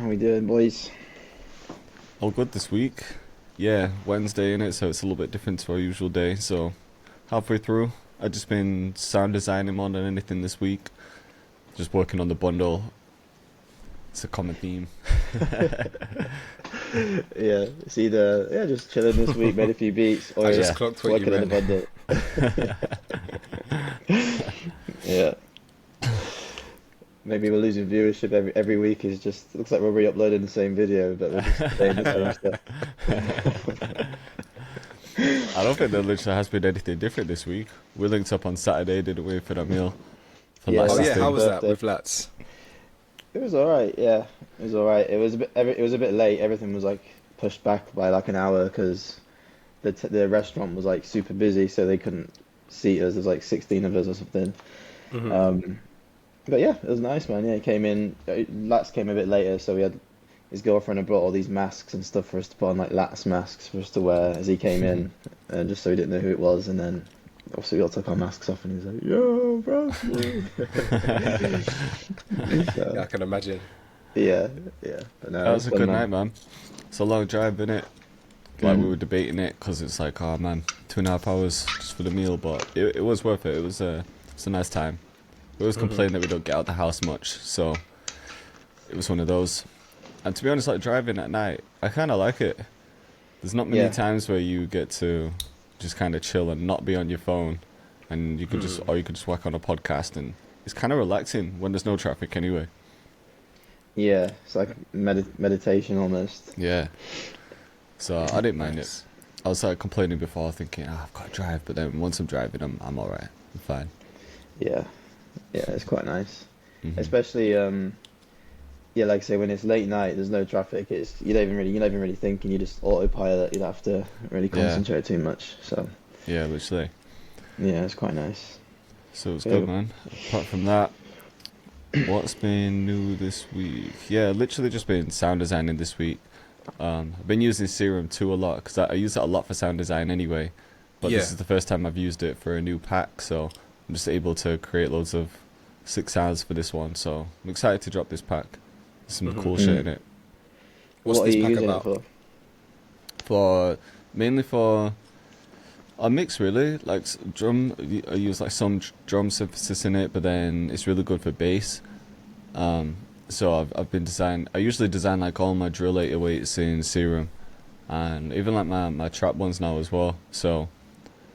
How we doing, boys? All good this week. Yeah, Wednesday in it, so it's a little bit different to our usual day. So halfway through, I've just been sound designing more than anything this week. Just working on the bundle. It's a common theme. Yeah, it's either just chilling this week, made a few beats, I or just Yeah. clocked what you working on the meant. bundle. Yeah, maybe we're losing viewership every week. Is just looks like we're re-uploading the same video, but we're just saying the same stuff. I don't think there literally has been anything different this week. We linked up on Saturday, didn't we, for that meal for Yeah, Oh Lass's yeah, Lass's how thing. was that birthday. with Lats? It was all right. Yeah, it was all right. It was a bit late. Everything was like pushed back by like an hour because the restaurant was like super busy, so they couldn't seat us. There's like 16 of us or something. Hmm. Um, But yeah, it was nice, man. Yeah, he came in. Lats came a bit later, so we had his girlfriend had brought all these masks and stuff for us to put on, like Lats masks for us to wear as he came in, just so we didn't know who it was. And then obviously we all took our masks off, and he was like, "Yo, bro." Yeah, So I can imagine. yeah, yeah. But no, That it was was a fun, good night, man. man. It's a long drive, innit? Like we Mm. were debating it because it's like, oh man, 2.5 hours just for the meal, but it was worth it. It's a nice time. We always Hmm. complain that we don't get out the house much, so it was one of those. And to be honest, like driving at night, I kind of like it. There's not many Yeah, times where you get to just kind of chill and not be on your phone, and or you could just work on a podcast, and it's kind of relaxing when there's no traffic anyway. yeah. It's like meditation almost. Yeah, so I didn't mind it. Nice. I was like complaining before, thinking, I've got to drive, but then once I'm driving, I'm all right. I'm fine. Yeah, yeah. It's quite nice, Hmm. especially yeah, like I say, when it's late night, there's no traffic. It's you're not even really thinking. You just autopilot. You don't have to really Yeah, concentrate too much. So yeah, literally. yeah, it's quite nice. So it's good, So man. Apart from that, what's been new this week? Yeah, literally just been sound designing this week. I've been using Serum 2 a lot because I use it a lot for sound design anyway. But this Yeah. is the first time I've used it for a new pack, so I'm just able to create loads of sick sounds for this one. So I'm excited to drop this pack. There's some Hmm. cool shit mm. in it. What's What are this you pack using it about? for? For mainly for a mix, really. Like drum, I use like some drum synthesis in it, but then it's really good for bass. Um, so I've been design. I usually design like all my drill 808s in Serum, and even like my trap ones now as well. So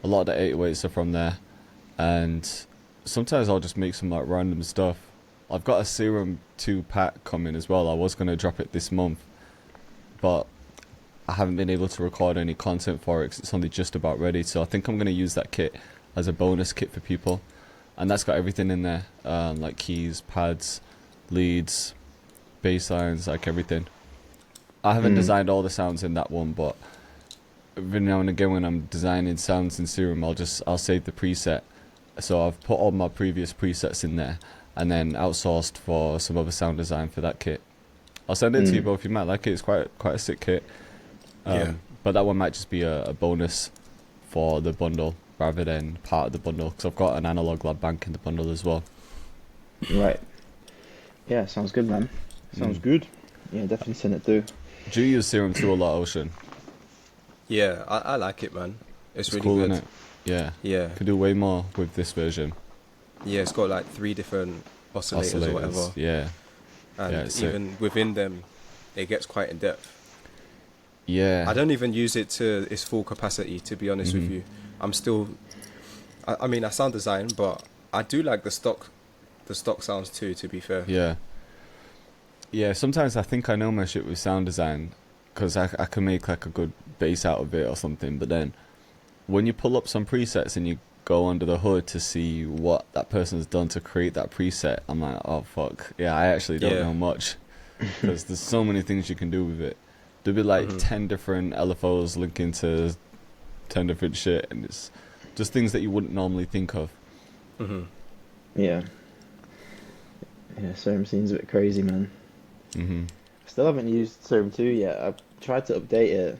a lot of the 808s are from there, and sometimes I'll just make some like random stuff. I've got a Serum 2 pack coming as well. I was gonna drop it this month, but I haven't been able to record any content for it 'cause it's only just about ready. So I think I'm gonna use that kit as a bonus kit for people, and that's got everything in there, like keys, pads, leads, bass lines, like everything. I haven't Mm. designed all the sounds in that one, but every now and again when I'm designing sounds in Serum, I'll save the preset. So I've put all my previous presets in there, and then outsourced for some other sound design for that kit. I'll send it to you Mm. both. You might like it. It's quite a sick kit. Yeah. But that one might just be a bonus for the bundle rather than part of the bundle because I've got an analog lab bank in the bundle as well. Right. Yeah, sounds good, man. Sounds Mm. good. Yeah, definitely send it through. Do you use Serum 2 a lot, Ocean? Yeah, I like it, man. It's It's really cool, isn't good. it? Yeah. Yeah. Could do way more with this version. Yeah, it's got like three different oscillators or Oscillators. whatever. Yeah. Yeah, And it's sick. even within them, it gets quite in depth. Yeah. I don't even use it to its full capacity, to be honest with Hmm. you. I'm still, I mean, I sound design, but I do like the stock sounds too, to be fair. Yeah. Yeah, sometimes I think I know my shit with sound design because I can make like a good bass out of it or something, but then when you pull up some presets and you go under the hood to see what that person's done to create that preset, I'm like, oh fuck, yeah, I actually don't Yeah. know much because there's so many things you can do with it. There'll be like Hmm. 10 different LFOs linking to 10 different shit, and it's just things that you wouldn't normally think of. Hmm. Yeah. Yeah, Serum seems a bit crazy, man. Hmm. Still haven't used Serum 2 yet. I've tried to update it.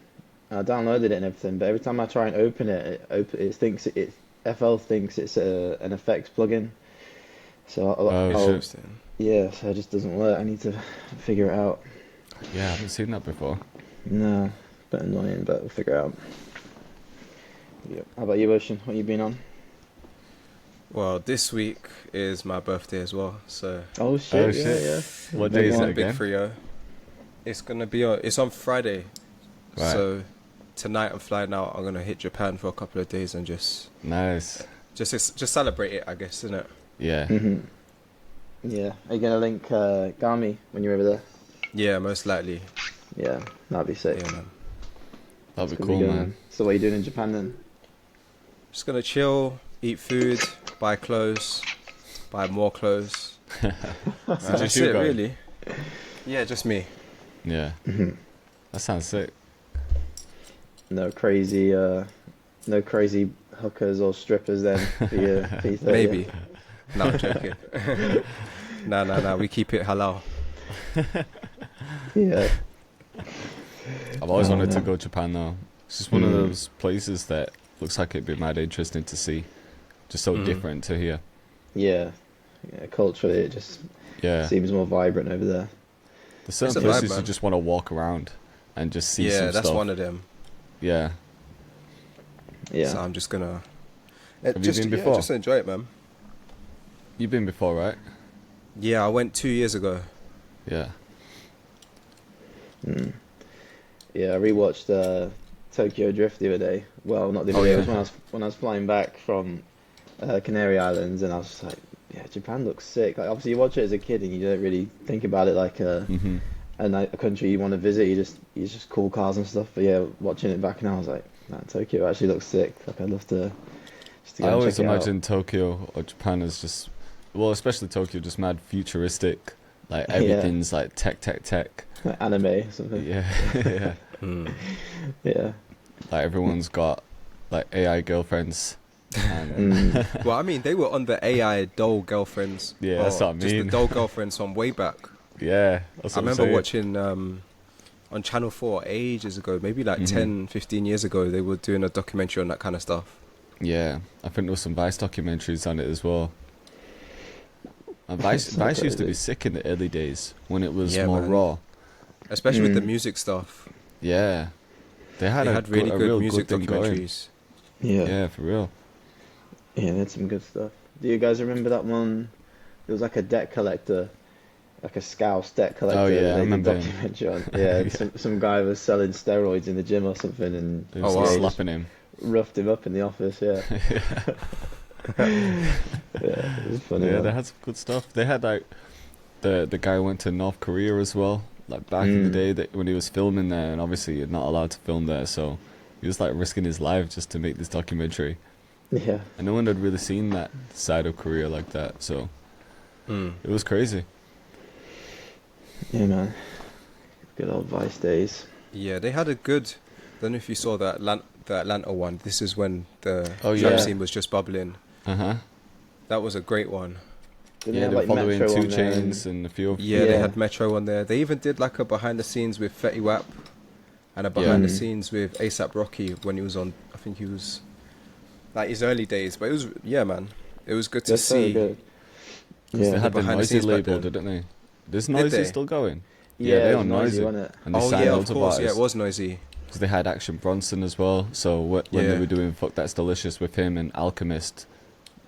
I downloaded it and everything, but every time I try and open it, it thinks FL thinks it's an effects plugin. So Oh I'll shit. Interesting. yeah, so it just doesn't work. I need to figure it out. Yeah, I haven't seen that before. No, bit annoying, but we'll figure it out. Yep. How about you, Ocean? What you been on? Well, this week is my birthday as well, so Oh Oh shit, yeah, shit! yeah. What Big day is it's it a one. big again? Frio. It's on Friday, Right. so tonight I'm flying out. I'm gonna hit Japan for a couple of days and Nice. just celebrate it, I guess, isn't it? Yeah. Hmm. Yeah. Are you gonna link Gami when you're over there? Yeah, most likely. Yeah, that'd be sick. Yeah, man. It's That'd be gonna be cool, good, man. man. So what are you doing in Japan then? Just gonna chill, eat food, buy clothes, buy more clothes. So just That's you it, going? really. Yeah, just me. Yeah. Mhm. That sounds sick. No crazy, no crazy hookers or strippers then for your P30. Maybe. No, I'm joking. Nah. We keep it halal. Yeah. I've always Oh, wanted to man. go to Japan though. It's just one of Mm. those places that looks like it'd be mad interesting to see. Just so Mhm. different to here. Yeah. Yeah. Culturally, it just Yeah. seems more vibrant over there. There's certain It's a vibe, places you man. just want to walk around and just see Yeah, some that's stuff. one of them. Yeah. Yeah. So I'm just gonna Have you been before? just enjoy it, man. You've been before, right? Yeah, I went 2 years ago. Yeah. Mm. Yeah. I rewatched Tokyo Drift the other day. Well, not the Oh, other day. It yeah. was when I was flying back from Canary Islands, and I was just like, yeah, Japan looks sick. Like obviously you watch it as a kid and you don't really think about it like Mhm. a country you want to visit. You just cool cars and stuff. But yeah, watching it back now, I was like, man, Tokyo actually looks sick. Like I'd love to just to I go and always check it out. imagine Tokyo or Japan as just, well, especially Tokyo, just mad futuristic. Like Yeah. everything's like tech. Like anime or something. Yeah. Yeah. Mm. Yeah. Like everyone's got like AI girlfriends. And Mm. Well, I mean, they were on the AI doll girlfriends. Yeah, that's or what I Just mean. the doll girlfriends from way back. yeah, that's I what I'm remember saying. watching on Channel 4 ages ago, maybe like Mhm. 10, 15 years ago, they were doing a documentary on that kind of stuff. Yeah, I think there was some Vice documentaries on it as well. And Vice, So Vice used to be crazy. sick in the early days when it was Yeah, more man. raw. Especially with the Mm. music stuff. Yeah, they had They a, had really a good real music good thing going. documentaries. Yeah. Yeah, for real. Yeah, they had some good stuff. Do you guys remember that one? There was like a debt collector, like a Scouse debt collector. Oh, yeah, that I they did remember him. documentary on. Yeah, and Yeah. some guy was selling steroids in the gym or something, and They Oh, was wow. like yeah, he just slapping him. roughed him up in the office. Yeah, yeah, it was funny. Yeah, Man. they had some good stuff. They had like the guy went to North Korea as well, like back in the Mm. day that when he was filming there, and obviously you're not allowed to film there, so he was like risking his life just to make this documentary. Yeah, And no one had really seen that side of Korea like that, so Mm. it was crazy. yeah, man. Good old Vice days. Yeah, they had a good. I don't know if you saw the Atlanta one. This is when the Oh, trap yeah. scene was just bubbling. Uh huh. That was a great one. Didn't Yeah, have they were like following Metro Two on there Chains and a few of Yeah, they Yeah. had Metro on there. They even did like a behind the scenes with Fetty Wap and a behind the Mm. scenes with ASAP Rocky when he was on. I think he was like his early days, but it was man. It was good to They're so see. good. Because they Yeah, had the behind the Noisy scenes back label, then. didn't they? Is Did Noisy they? still going? yeah, they it on was noisy, Noisy. wasn't it? And they Oh signed yeah, of loads of course. Yeah, it artists. was noisy. Because they had Action Bronson as well. So when they Yeah. were doing Fuck That's Delicious with him and Alchemist,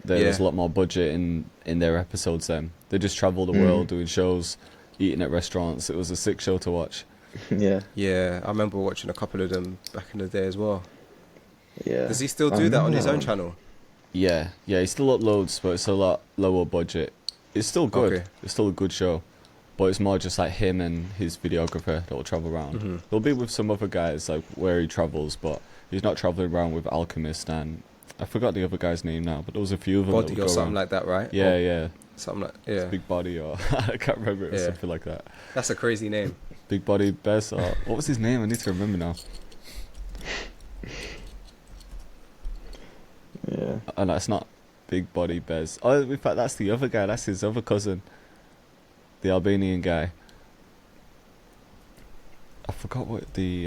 there was a Yeah. lot more budget in their episodes then. They just travelled the Mm. world doing shows, eating at restaurants. It was a sick show to watch. Yeah, Yeah, I remember watching a couple of them back in the day as well. yeah. Does he still I do that on remember his own one. channel? Yeah, he still uploads, but it's a lot lower budget. It's still good. Okay. It's still a good show. But it's more just like him and his videographer that will travel around. Mhm. He'll be with some other guys, like where he travels, but he's not traveling around with Alchemist and I forgot the other guy's name now, but there was a few of them that Body would or go something around. like that, right? Yeah, Or yeah. something like It's yeah. Big Body or I can't remember. It was Yeah. something like that. That's a crazy name. Big Body Bez or what was his name? I need to remember now. Yeah. Oh no, it's not Big Body Bez. Oh, in fact, that's the other guy. That's his other cousin, the Albanian guy. I forgot what the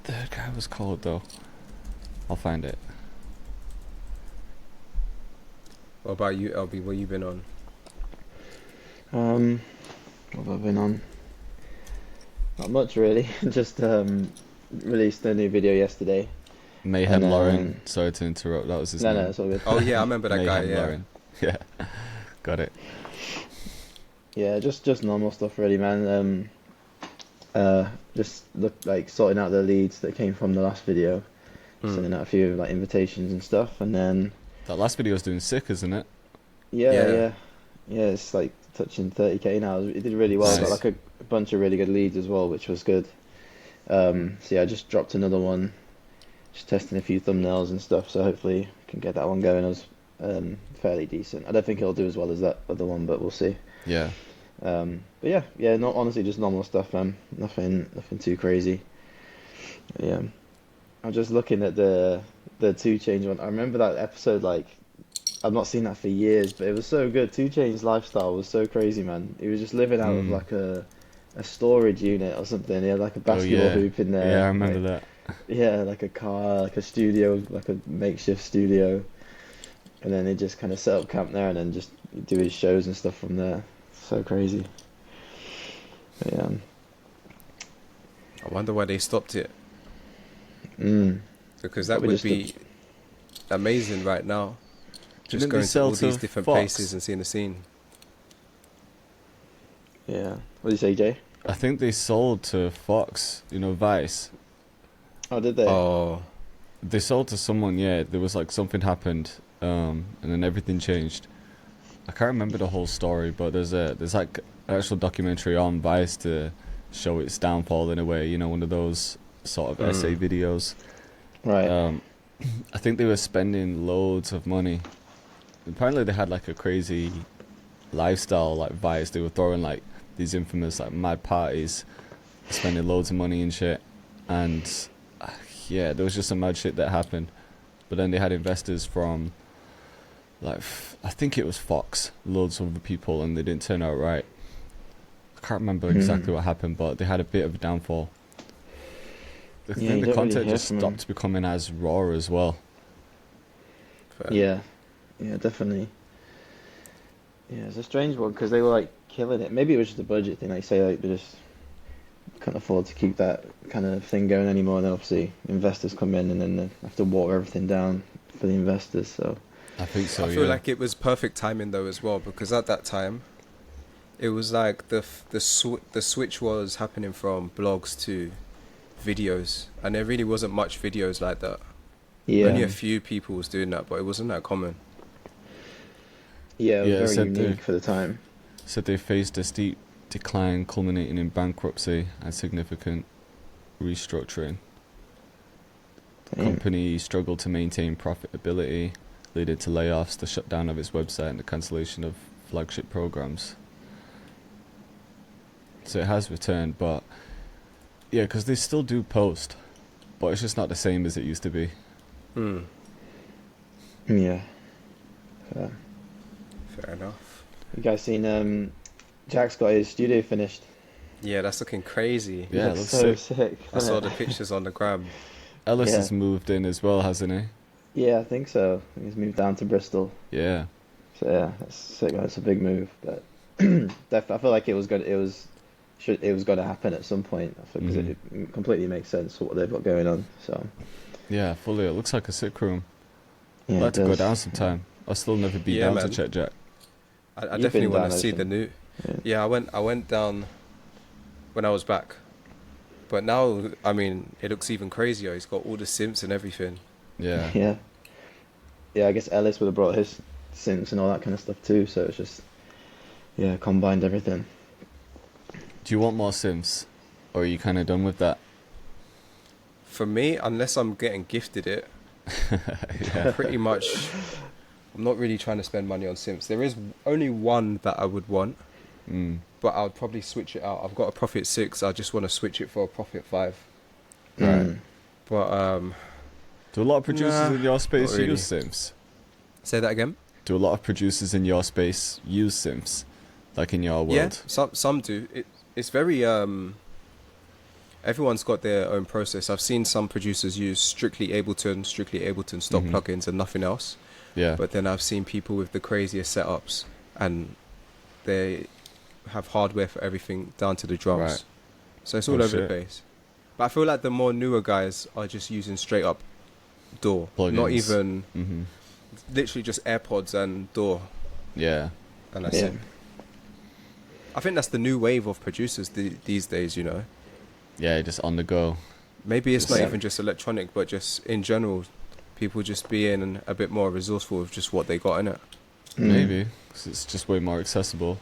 third guy was called though. I'll find it. What about you, LB? What you been on? What have I been on? Not much really. Just released a new video yesterday, and Mayhem Lauren. Sorry to interrupt. That was his no, name. it's all good. Oh yeah, I remember that guy. Mayhem Yeah. Lauren. Yeah, got it. Yeah, just normal stuff really, man. Just look like sorting out the leads that came from the last video, Mm. sending out a few like invitations and stuff, and then That last video was doing sick, isn't it? yeah, Yeah. yeah, yeah. It's like touching 30K now. It did really well. Got Nice. like a bunch of really good leads as well, which was good. So yeah, I just dropped another one, just testing a few thumbnails and stuff. So hopefully can get that one going. It was fairly decent. I don't think it'll do as well as that other one, but we'll see. Yeah. But yeah, yeah, not honestly just normal stuff, man. Nothing too crazy. Yeah, I'm just looking at the Two Chainz one. I remember that episode. Like, I've not seen that for years, but it was so good. Two Chainz lifestyle was so crazy, man. He was just living out of Mm. like a storage unit or something. He had like a Oh basketball yeah. hoop in there. Yeah, I remember Like, that. yeah, like a car, like a studio, like a makeshift studio, and then he just kind of set up camp there, and then just do his shows and stuff from there. So crazy. But, yeah. I wonder why they stopped it, Mm. because that Probably would just be amazing right now. Just Didn't they going to sell all these to different Fox? places and seeing the scene. Yeah. What did you say, Jay? I think they sold to Fox, you know, Vice. Oh, did they? Oh, They sold to someone, yeah. There was like something happened, and then everything changed. I can't remember the whole story, but there's like an actual documentary on Vice to show its downfall in a way. You know, one of those sort of essay videos. Right. I think they were spending loads of money. Apparently, they had like a crazy lifestyle, like Vice. They were throwing like these infamous like mad parties, spending loads of money and shit. And yeah, there was just some mad shit that happened. But then they had investors from like I think it was Fox, loads of other people, and they didn't turn out right. I can't remember exactly what happened, but they had a bit of a downfall. I Yeah, think you the don't really content hear just from 'em. stopped becoming as raw as well. fair. Yeah. Yeah, definitely. Yeah, it's a strange one because they were like killing it. Maybe it was just a budget thing. Like say like they just can't afford to keep that kind of thing going anymore. And then obviously investors come in and then they have to water everything down for the investors. So I think so, I yeah. feel like it was perfect timing though as well, because at that time, it was like the switch was happening from blogs to videos, and there really wasn't much videos like that. yeah, Only a few people was doing that, but it wasn't that common. yeah, it Yeah, was very said unique for the time. Said they faced a steep decline culminating in bankruptcy and significant restructuring. The Damn. company struggled to maintain profitability, leading to layoffs, the shutdown of its website, and the cancellation of flagship programs. So it has returned, but yeah, because they still do post, but it's just not the same as it used to be. Hmm. Yeah. Fair. Fair enough. You guys seen Jack's got his studio finished. Yeah, that's looking crazy. Yeah, it Looks looks so sick. sick. I saw doesn't the it? pictures on the gram. Ellis Yeah. has moved in as well, hasn't he? Yeah, I think so. I think he's moved down to Bristol. Yeah. So yeah, that's sick. That's a big move. But I feel like it was gonna happen at some point. Because Mhm. it completely makes sense for what they've got going on. So Yeah, fully. It looks like a sick room. yeah, I'd like it to go does. down sometime. I'll still never be Yeah, down man. to check Jack. I You've definitely been want down, to see haven't the you? new. Yeah. Yeah, I went down when I was back, but now I mean it looks even crazier. He's got all the simps and everything. Yeah. Yeah. Yeah, I guess Ellis would have brought his synths and all that kind of stuff too. So it's just yeah, combined everything. Do you want more Sims? Or are you kind of done with that? For me, unless I'm getting gifted it, Yeah. pretty much, I'm not really trying to spend money on simps. There is only one that I would want, Mm. but I would probably switch it out. I've got a Profit 6. I just want to switch it for a Profit 5. Right. Mm. But Do a lot of producers Nah, in your space not really. use Sims? say that again. Do a lot of producers in your space use Sims? Like in your Yeah, world? some do. It's very everyone's got their own process. I've seen some producers use strictly Ableton stock Mhm. plugins and nothing else. Yeah. But then I've seen people with the craziest setups, and they have hardware for everything down to the drums. Right. So it's Oh all over the shit. place. But I feel like the more newer guys are just using straight up DAW, not Plugins. even Mhm. literally just AirPods and DAW, Yeah. and that's Yeah. it. I think that's the new wave of producers these days. Yeah, just on the go. Maybe it's not Yeah. even just electronic, but just in general, people just being a bit more resourceful with just what they got in it. Maybe 'cause it's just way more accessible.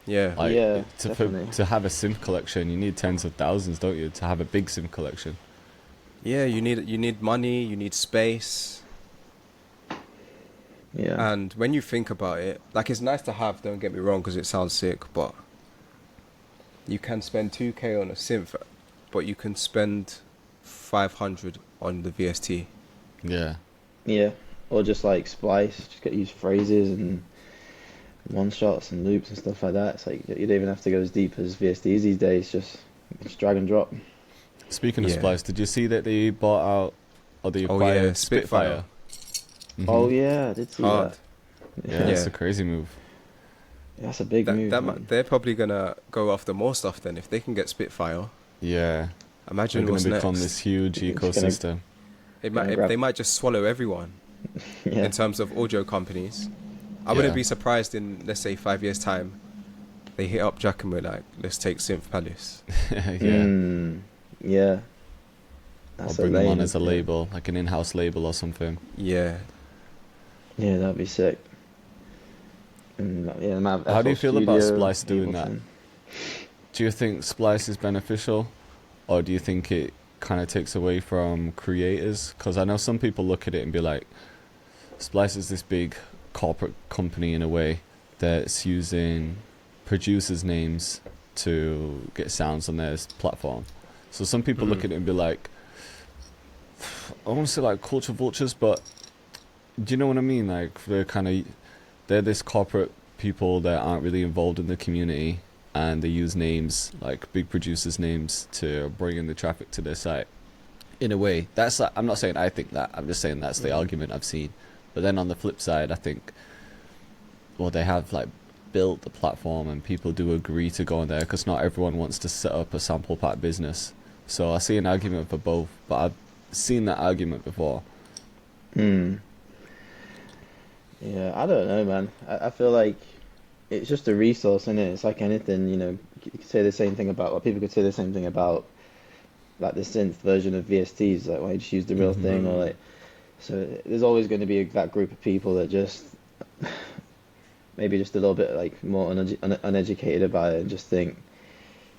Yeah, Like Yeah, definitely. to have a synth collection, you need tens of thousands, don't you? To have a big synth collection. yeah. You need money, you need space, Yeah. and when you think about it, like it's nice to have. Don't get me wrong, because it sounds sick, but you can spend 2K on a synth, but you can spend 500 on the VST. Yeah. Yeah. Or just like Splice, just get use phrases and one shots and loops and stuff like that. It's like you don't even have to go as deep as VSTs these days. Just drag and drop. Speaking of Yeah. Splice, did you see that they bought out or they Oh, yeah, acquired Spitfire. Mhm. Oh yeah, I did see Hard. that. Yeah, it's Yeah. a crazy move. That's a big move, man. They're probably gonna go after more stuff then if they can get Spitfire. Yeah. Imagine They're going what's to become next. this huge It's gonna- ecosystem. gonna grab- They might just swallow everyone Yeah. in terms of audio companies. I Yeah. wouldn't be surprised in, let's say, 5 years' time, they hit up Jack and we're like, let's take Synth Palace. Yeah. Yeah. Or That's bring them on lane, as a isn't it? label, like an in-house label or something. Yeah. Yeah, that'd be sick. And, yeah, man, How do you FL feel about Studio, Splice doing that? Ableton. Do you think Splice is beneficial, or do you think it kind of takes away from creators? Because I know some people look at it and be like, Splice is this big corporate company in a way that's using producers' names to get sounds on their platform. So some people look at it and be like, I want to say like culture vultures, but do you know what I mean? Like they're this corporate people that aren't really involved in the community, and they use names like big producers' names to bring in the traffic to their site. In a way, that's like, I'm not saying I think that. I'm just saying that's the argument I've seen. But then on the flip side, I think, well, they have like built the platform, and people do agree to go on there because not everyone wants to set up a sample pack business. So I see an argument for both, but I've seen that argument before. Hmm. Yeah, I don't know, man. I feel like it's just a resource, isn't it? It's like anything, you could say the same thing about, well, people could say the same thing about like the synth version of VSTs, like why you just use the real thing, or like, so there's always going to be that group of people that just maybe just a little bit like more uneducated about it and just think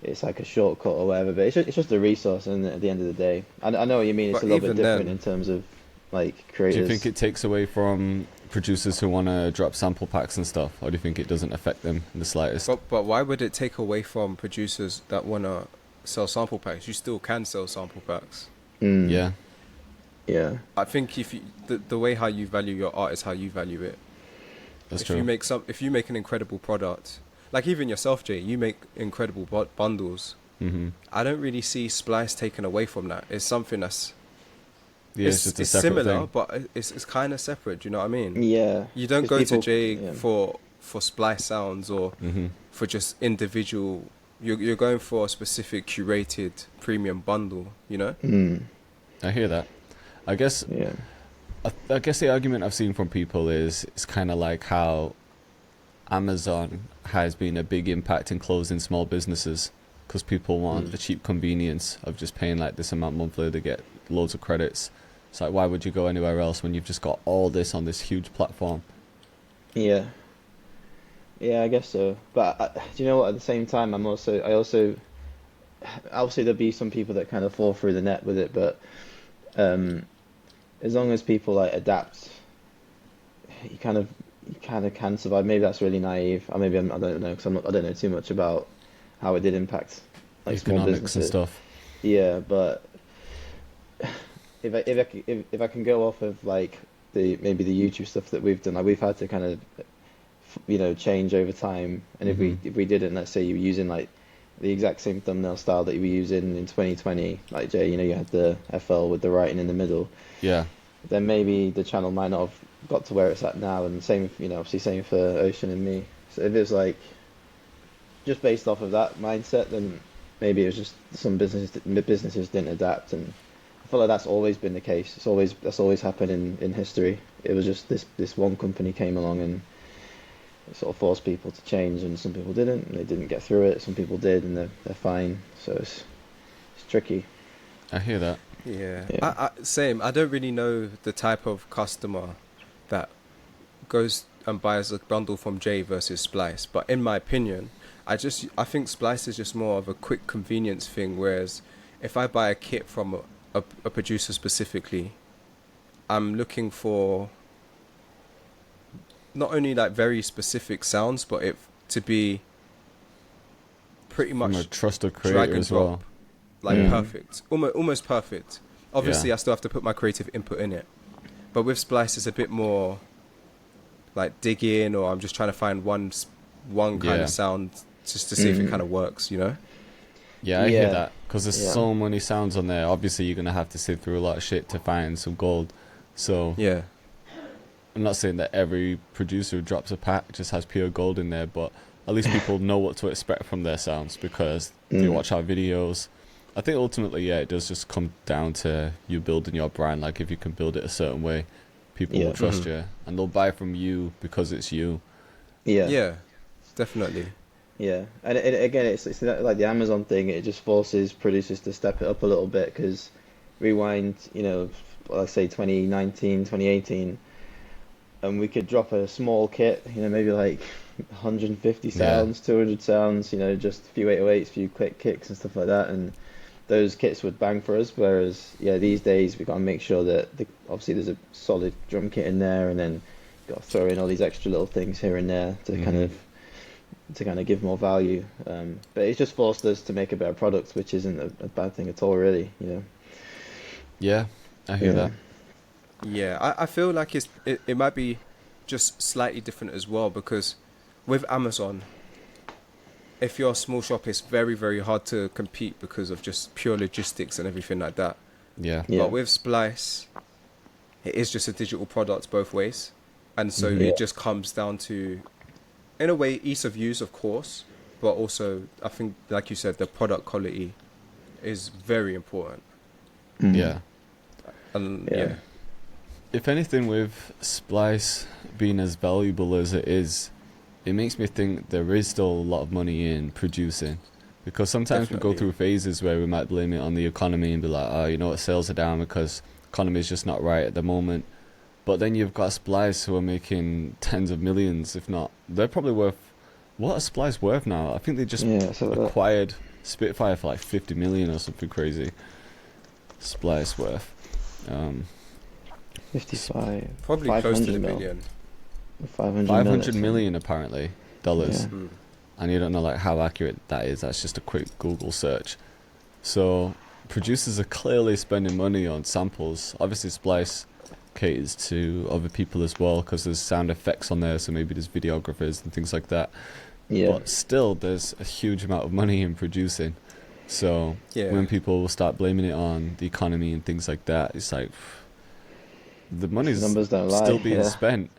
it's like a shortcut or whatever, but it's just a resource, and at the end of the day, I know what you mean. It's But a little bit even different then- in terms of like Do creators. you think it takes away from producers who want to drop sample packs and stuff, or do you think it doesn't affect them in the slightest? But why would it take away from producers that want to sell sample packs? You still can sell sample packs. Mm, Yeah, yeah, I think if you, the way how you value your art is how you value it. that's if true. if you make an incredible product, like even yourself, Jay, you make incredible bundles. Mm-hmm. I don't really see Splice taken away from that. It's something that's Yeah, it's just a it's separate similar, thing. but it's kind of separate. Do you know what I mean? yeah. You don't 'Cause go to people- Jay yeah. for Splice sounds or Mm-hmm. for just individual. You're going for a specific curated premium bundle. You know? Mm, I hear that. I guess yeah. I guess the argument I've seen from people is it's kind of like how Amazon has been a big impact in closing small businesses because people want the cheap convenience of just paying like this amount monthly to get loads of credits. It's like, why would you go anywhere else when you've just got all this on this huge platform? Yeah. Yeah, I guess so. But do you know what? At the same time, obviously there'll be some people that kind of fall through the net with it, but as long as people like adapt, you kind of can survive. Maybe that's really naive. Or maybe I don't know, because I don't know too much about how it did impact like small Economics and businesses. stuff. Yeah, but if I can go off of like maybe the YouTube stuff that we've done, like we've had to kind of change over time, and if we didn't, let's say you were using like the exact same thumbnail style that you were using in 2020, like Jay, you had the FL with the writing in the middle, Yeah. then maybe the channel might not have got to where it's at now, and same, obviously same for Ocean and me. So if it's like just based off of that mindset, then maybe it was just some businesses didn't adapt, and I feel like that's always been the case. That's always happened in history. It was just this one company came along and it sort of forced people to change, and some people didn't, and they didn't get through it. Some people did, and they're fine. So it's tricky. I hear that. Yeah. Yeah. Same. I don't really know the type of customer that goes and buys a bundle from Jay versus Splice, but in my opinion, I think Splice is just more of a quick convenience thing, whereas if I buy a kit from a producer specifically, I'm looking for not only like very specific sounds, but it to be pretty From a much trusted drag creator and as well. drop, like perfect, almost perfect. Obviously, Yeah. I still have to put my creative input in it, but with Splice, it's a bit more like dig in, or I'm just trying to find one kind Yeah. of sound just to see if it kind of works, you know? Yeah, I hear Yeah. that. Because there's Yeah. so many sounds on there. Obviously, you're going to have to sift through a lot of shit to find some gold. So, Yeah, I'm not saying that every producer who drops a pack just has pure gold in there, but at least people know what to expect from their sounds because they watch our videos. I think ultimately, yeah, it does just come down to you building your brand. Like, if you can build it a certain way, people Yeah. will trust you and they'll buy from you because it's you. Yeah. yeah, definitely. Yeah, and again, it's like the Amazon thing. It just forces producers to step it up a little bit because rewind, let's say 2019, 2018, and we could drop a small kit, maybe like 150 Yeah. sounds, 200 sounds, just a few 808s, a few quick kicks and stuff like that, and those kits would bang for us. Whereas, yeah, these days we got to make sure that obviously there's a solid drum kit in there, and then got to throw in all these extra little things here and there to kind of give more value. But it's just forced us to make a better product, which isn't a bad thing at all, really. Yeah, I hear Yeah. that. Yeah, I feel like it might be just slightly different as well, because with Amazon, if you're a small shop, it's very, very hard to compete because of just pure logistics and everything like that. Yeah. Yeah. But with Splice, it is just a digital product both ways. And so Yeah. it just comes down to, in a way, ease of use, of course, but also, I think, like you said, the product quality is very important. Yeah. And Yeah. yeah. If anything, with Splice being as valuable as it is, it makes me think there is still a lot of money in producing. Because sometimes we go Definitely. through phases where we might blame it on the economy and be like, oh, you know what, sales are down because economy is just not right at the moment. But then you've got Splice who are making tens of millions, if not. They're probably worth... What is Splice worth now? I think they just Yeah, so that, acquired Spitfire for like 50 million or something crazy. Splice worth. 55, Probably close to 500 the mil. billion. 500 500 million apparently dollars. Yeah. And you don't know like how accurate that is. That's just a quick Google search. So producers are clearly spending money on samples. Obviously Splice caters to other people as well because there's sound effects on there, so maybe there's videographers and things like that. Yeah. But still there's a huge amount of money in producing. So Yeah. when people start blaming it on the economy and things like that, it's like the money's Numbers don't lie. still being Yeah. spent.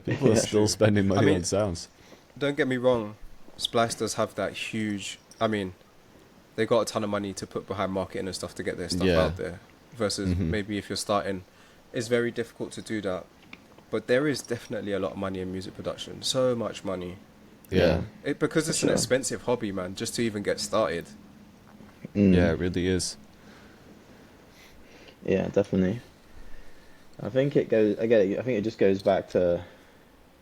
People are Yeah, still true. spending money I mean- on sounds. Don't get me wrong, Splice does have that huge... I mean, they got a ton of money to put behind marketing and stuff to get their stuff Yeah. out there. Versus maybe if you're starting, it's very difficult to do that. But there is definitely a lot of money in music production. So much money. Yeah. Because it's an Sure. expensive hobby, man, just to even get started. Mm. Yeah, it really is. Yeah, definitely. I think it goes. I get it. I think it just goes back to.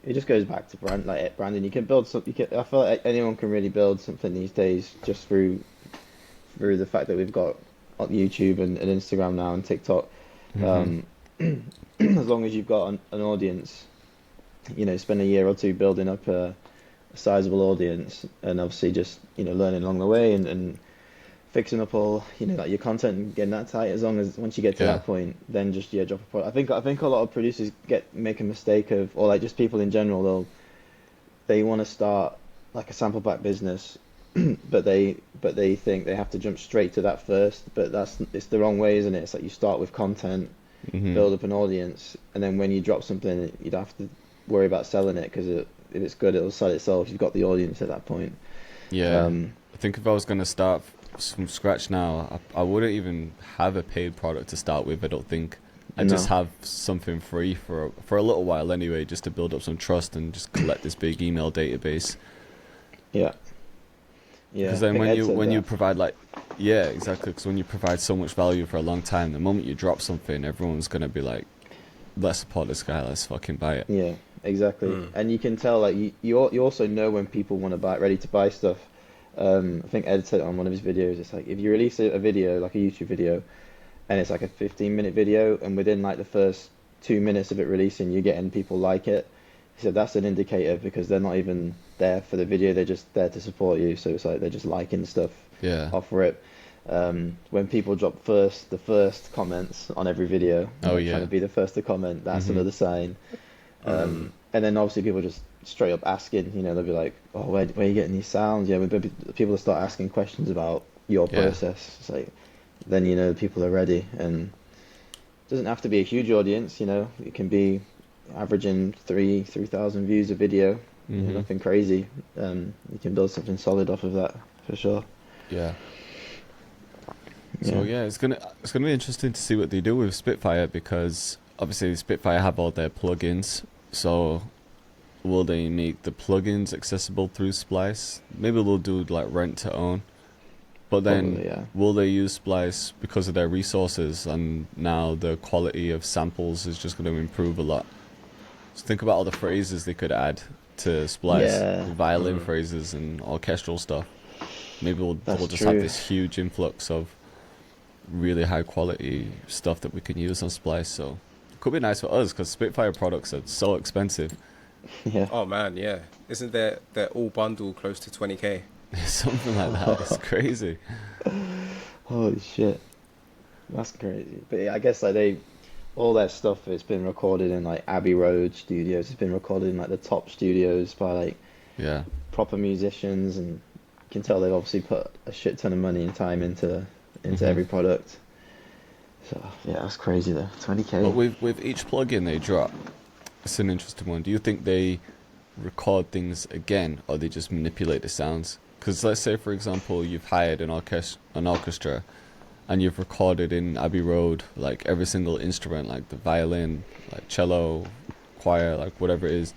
It just goes back to branding. You can build something. I feel like anyone can really build something these days just through the fact that we've got YouTube and Instagram now and TikTok. As long as you've got an audience, spend a year or two building up a sizable audience, and obviously just learning along the way and fixing up all like your content and getting that tight. As long as once you get to Yeah. that point, then just drop a product. I think a lot of producers make a mistake of, or like just people in general, they want to start like a sample pack business, but they think they have to jump straight to that first. But it's the wrong way, isn't it? It's like you start with content, build up an audience, and then when you drop something, you don't have to worry about selling it because if it's good, it'll sell itself. You've got the audience at that point. Yeah. I think if I was going to start from scratch now, I wouldn't even have a paid product to start with. I don't think. I just No. have something free for a little while anyway, just to build up some trust and just collect this big email database. Yeah. Yeah. Because I then think Ed said when you that. provide like, yeah, exactly. Because when you provide so much value for a long time, the moment you drop something, everyone's gonna be like, let's support this guy, let's fucking buy it. Yeah, exactly. Mm. And you can tell, like, you also know when people want to buy, ready to buy stuff. I think Ed said it on one of his videos. It's like if you release a video, like a YouTube video, and it's like a 15-minute video, and within like the first 2 minutes of it releasing, you're getting people like it. He said that's an indicator because they're not even there for the video; they're just there to support you. So it's like they're just liking stuff Yeah. off rip. When people drop the first comments on every video, Oh like yeah. trying to be the first to comment, that's Mhm. another sign. Mm. And then obviously people just straight up asking, they'll be like, "Oh, where are you getting these sounds?" Yeah, but people start asking questions about your Yeah. process. It's like then people are ready, and it doesn't have to be a huge audience. It can be averaging 3,000 views a video. Mhm. Nothing crazy. You can build something solid off of that for sure. Yeah. So Yeah. yeah, it's gonna be interesting to see what they do with Spitfire because obviously Spitfire have all their plugins. So will they make the plugins accessible through Splice? Maybe they'll do like rent to own. But then Probably, yeah. will they use Splice because of their resources and now the quality of samples is just going to improve a lot? So think about all the phrases they could add to Splice, Yeah, violin Mm. phrases and orchestral stuff. Maybe that's we'll just have true. this huge influx of really high quality stuff that we can use on Splice. So it could be nice for us because Spitfire products are so expensive. Yeah. Oh man, yeah. Isn't their all bundle close to 20K? Something like that. It's crazy. Holy shit. That's crazy. But yeah, I guess like all their stuff it's been recorded in like Abbey Road studios. It's been recorded in like the top studios by like Yeah. proper musicians, and you can tell they've obviously put a shit ton of money and time into hmm every product. So yeah, that's crazy though. But 20K. with each plugin they drop, it's an interesting one. Do you think they record things again, or they just manipulate the sounds? Because let's say, for example, you've hired an orchestra, and you've recorded in Abbey Road like every single instrument, like the violin, like cello, choir, like whatever it is.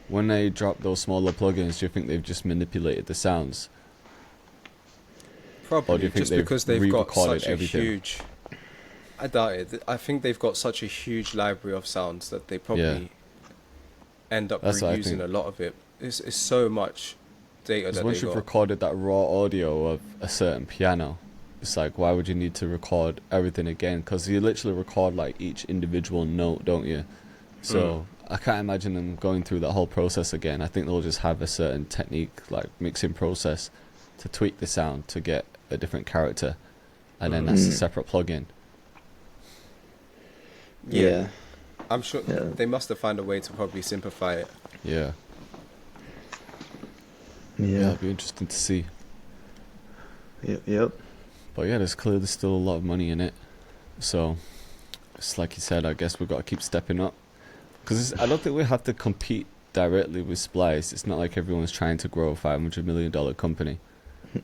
When they drop those smaller plugins, do you think they've just manipulated the sounds, or do Probably you think just they've because they've got re-recorded such a everything? huge. I doubt it. I think they've got such a huge library of sounds that they Yeah, probably end up that's what I reusing think. a lot of it. It's so much data Because that they once you've got. recorded that raw audio of a certain piano, it's like, why would you need to record everything again? Because you literally record like each individual note, don't you? Mm. So I can't imagine them going through that whole process again. I think they'll just have a certain technique, like mixing process, to tweak the sound to get a different character, and then that's a Mm. separate plugin. Yeah, Yeah. I'm sure Yeah. they must have found a way to probably simplify it. Yeah, Yeah. it'll be interesting to see. Yep. Yep. But yeah, there's clearly still a lot of money in it. So it's like you said, I guess we've got to keep stepping up. Because I don't think we have to compete directly with Splice. It's not like everyone's trying to grow a $500 million company.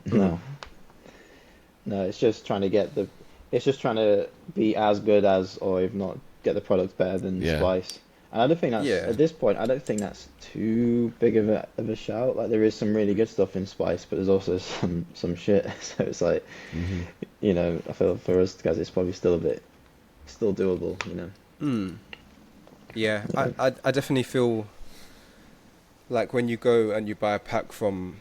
No. No, it's just trying to it's just trying to be as good as, or if not, get the product better than Yeah. Splice. And I don't think Yeah. at this point, I don't think that's too big of a shout. Like there is some really good stuff in Splice, but there's also some shit. So it's like, hmm I feel for us guys, it's probably still doable. Mm. Yeah, Yeah. I definitely feel like when you go and you buy a pack from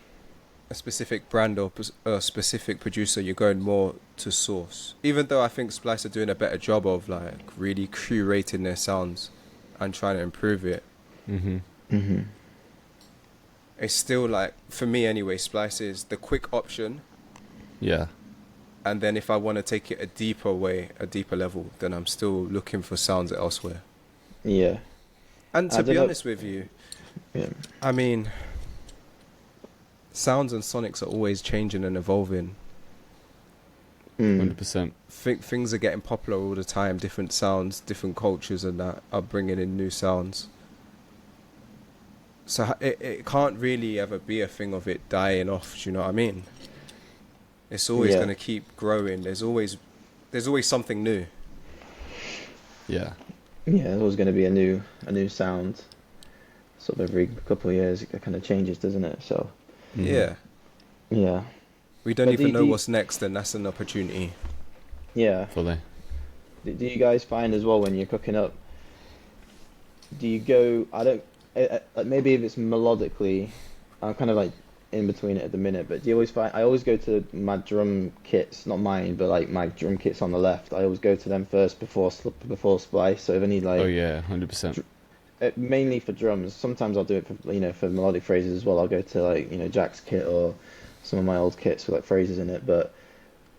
a specific brand or a specific producer, you're going more to source. Even though I think Splice are doing a better job of like really curating their sounds and trying to improve it, hmm Hmm. it's still like, for me anyway, Splice is the quick option. Yeah. And then if I want to take it a deeper level, then I'm still looking for sounds elsewhere. Yeah. And I to don't be know. honest with you, Yeah. I mean, sounds and sonics are always changing and evolving. Mm. 100%. Things are getting popular all the time. Different sounds, different cultures, and that are bringing in new sounds. So it can't really ever be a thing of it dying off. Do you know what I mean? It's always Yeah. going to keep growing. There's always something new. Yeah. Yeah, there's always going to be a new sound. Sort of every couple of years, it kind of changes, doesn't it? So, Hmm. Yeah. yeah. We don't But even know what's next, and that's an opportunity. yeah. Fully. Do you guys find as well when you're cooking up? Do you go? I don't. Like maybe if it's melodically, I'm kind of like in between it at the minute. But do you always find? I always go to my drum kits, not mine, but like my drum kits on the left. I always go to them first before Splice. So if I need Oh like yeah, 100%. mainly for drums. Sometimes I'll do it for for melodic phrases as well. I'll go to like Jack's kit or some of my old kits with like phrases in it. But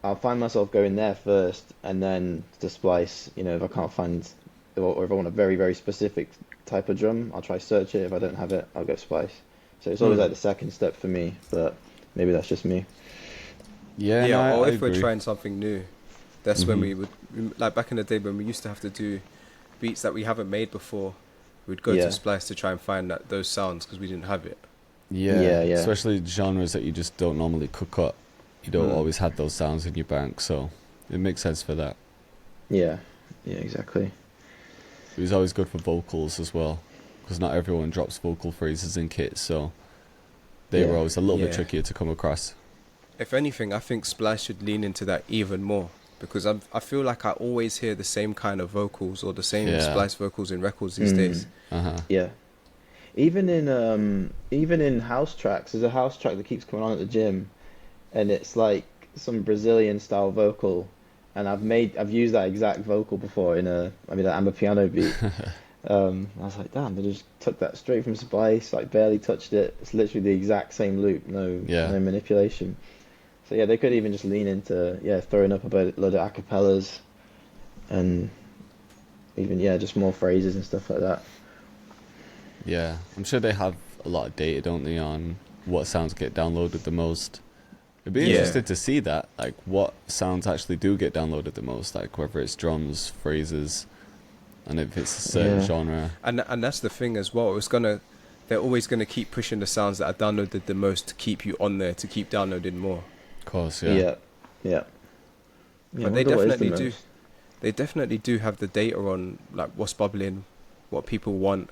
I'll find myself going there first and then to Splice. If I can't find or if I want a very very specific type of drum, I'll try search it. If I don't have it, I'll go Splice. So it's always Hmm. like the second step for me. But maybe that's just me. Yeah, no, Yeah, or I if we're agree. trying something new, that's when Hmm. we would, like back in the day when we used to have to do beats that we haven't made before, we'd go to Yeah. Splice to try and find those sounds because we didn't have it. Yeah, Yeah. especially genres that you just don't normally cook up. You don't Mm. always have those sounds in your bank, so it makes sense for that. Yeah. Yeah. Exactly. It was always good for vocals as well, because not everyone drops vocal phrases in kits, so they were Yeah. always a little bit Yeah. trickier to come across. If anything, I think Splice should lean into that even more because I feel like I always hear the same kind of vocals or the same Yeah. Splice vocals in records these Mm. days. Uh-huh. Yeah. Even in house tracks, there's a house track that keeps coming on at the gym, and it's like some Brazilian style vocal, and I've used that exact vocal before in an Amapiano beat. I was like, damn, they just took that straight from Splice, like barely touched it. It's literally the exact same loop, Yeah. no manipulation. So yeah, they could even just lean into throwing up a load of acapellas and even just more phrases and stuff like that. Yeah, I'm sure they have a lot of data, don't they, on what sounds get downloaded the most. It'd be Yeah. interesting to see that, like what sounds actually do get downloaded the most, like whether it's drums, phrases, and if it's a certain Yeah. genre. And that's the thing as well. They're always gonna keep pushing the sounds that are downloaded the most to keep you on there to keep downloading more. Of course, yeah. Yeah, yeah. Yeah, I But they wonder what is the definitely do. most. They definitely do have the data on like what's bubbling, what people want,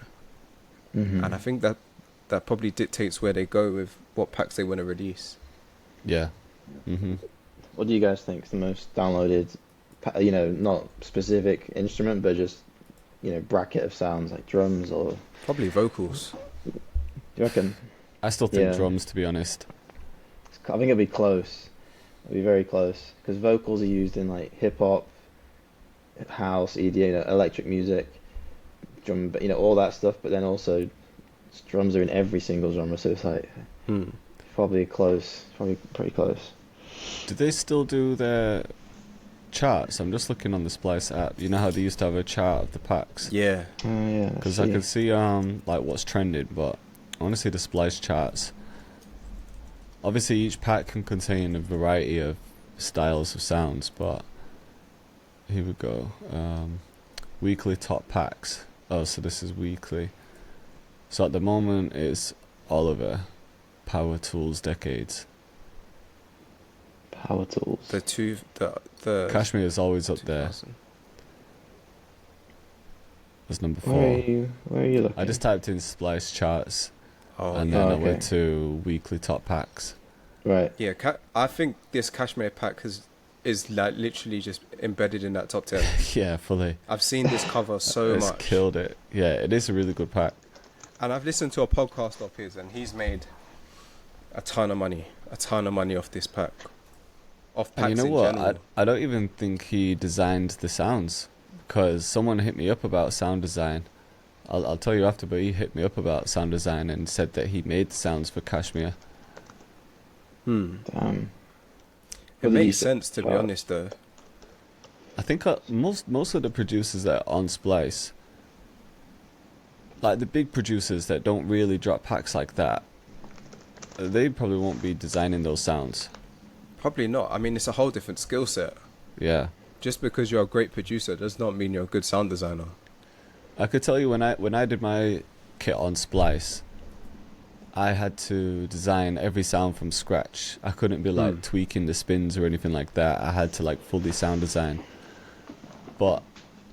Mhm. and I think that probably dictates where they go with what packs they want to release. Yeah. Hmm. What do you guys think is the most downloaded, not specific instrument, but just, bracket of sounds like drums or, Probably vocals. do you reckon? I still think Yeah. drums, to be honest. I think it'll be close. It'll be very close because vocals are used in like hip hop, house, EDM, electric music, drum, all that stuff. But then also, drums are in every single genre, so it's like Hmm. probably close, probably pretty close. Do they still do their charts? I'm just looking on the Splice app. You know how they used to have a chart of the packs? Yeah. Oh yeah, Because I could see like what's trended, but I want to see the Splice charts. Obviously, each pack can contain a variety of styles of sounds, but here we go. Weekly top packs. Oh, so this is weekly. So at the moment, it's Oliver, Power Tools Decades. Power Tools. The Kashmir is always up there 2000. as number Where are 4. you looking? I just typed in Splice charts, Oh and yeah. then Oh, I went okay. to weekly top packs. Right. Yeah, I think this Kashmir pack is like literally just embedded in that top 10. Yeah, fully. I've seen this cover so It's much. killed it. Yeah, it is a really good pack. And I've listened to a podcast of his and he's made a ton of money off this pack. Off packs And you know in what? general. I don't even think he designed the sounds, because someone hit me up about sound design. I'll tell you after, but he hit me up about sound design and said that he made the sounds for Kashmir. Hmm. Damn. It What did you makes say? sense to be Wow. honest though. I think most of the producers that are on Splice, like the big producers that don't really drop packs like that, they probably won't be designing those sounds. Probably not. I mean, it's a whole different skill set. Yeah. Just because you're a great producer does not mean you're a good sound designer. I could tell you when I did my kit on Splice, I had to design every sound from scratch. I couldn't be like tweaking the spins or anything like that. I had to like fully sound design. But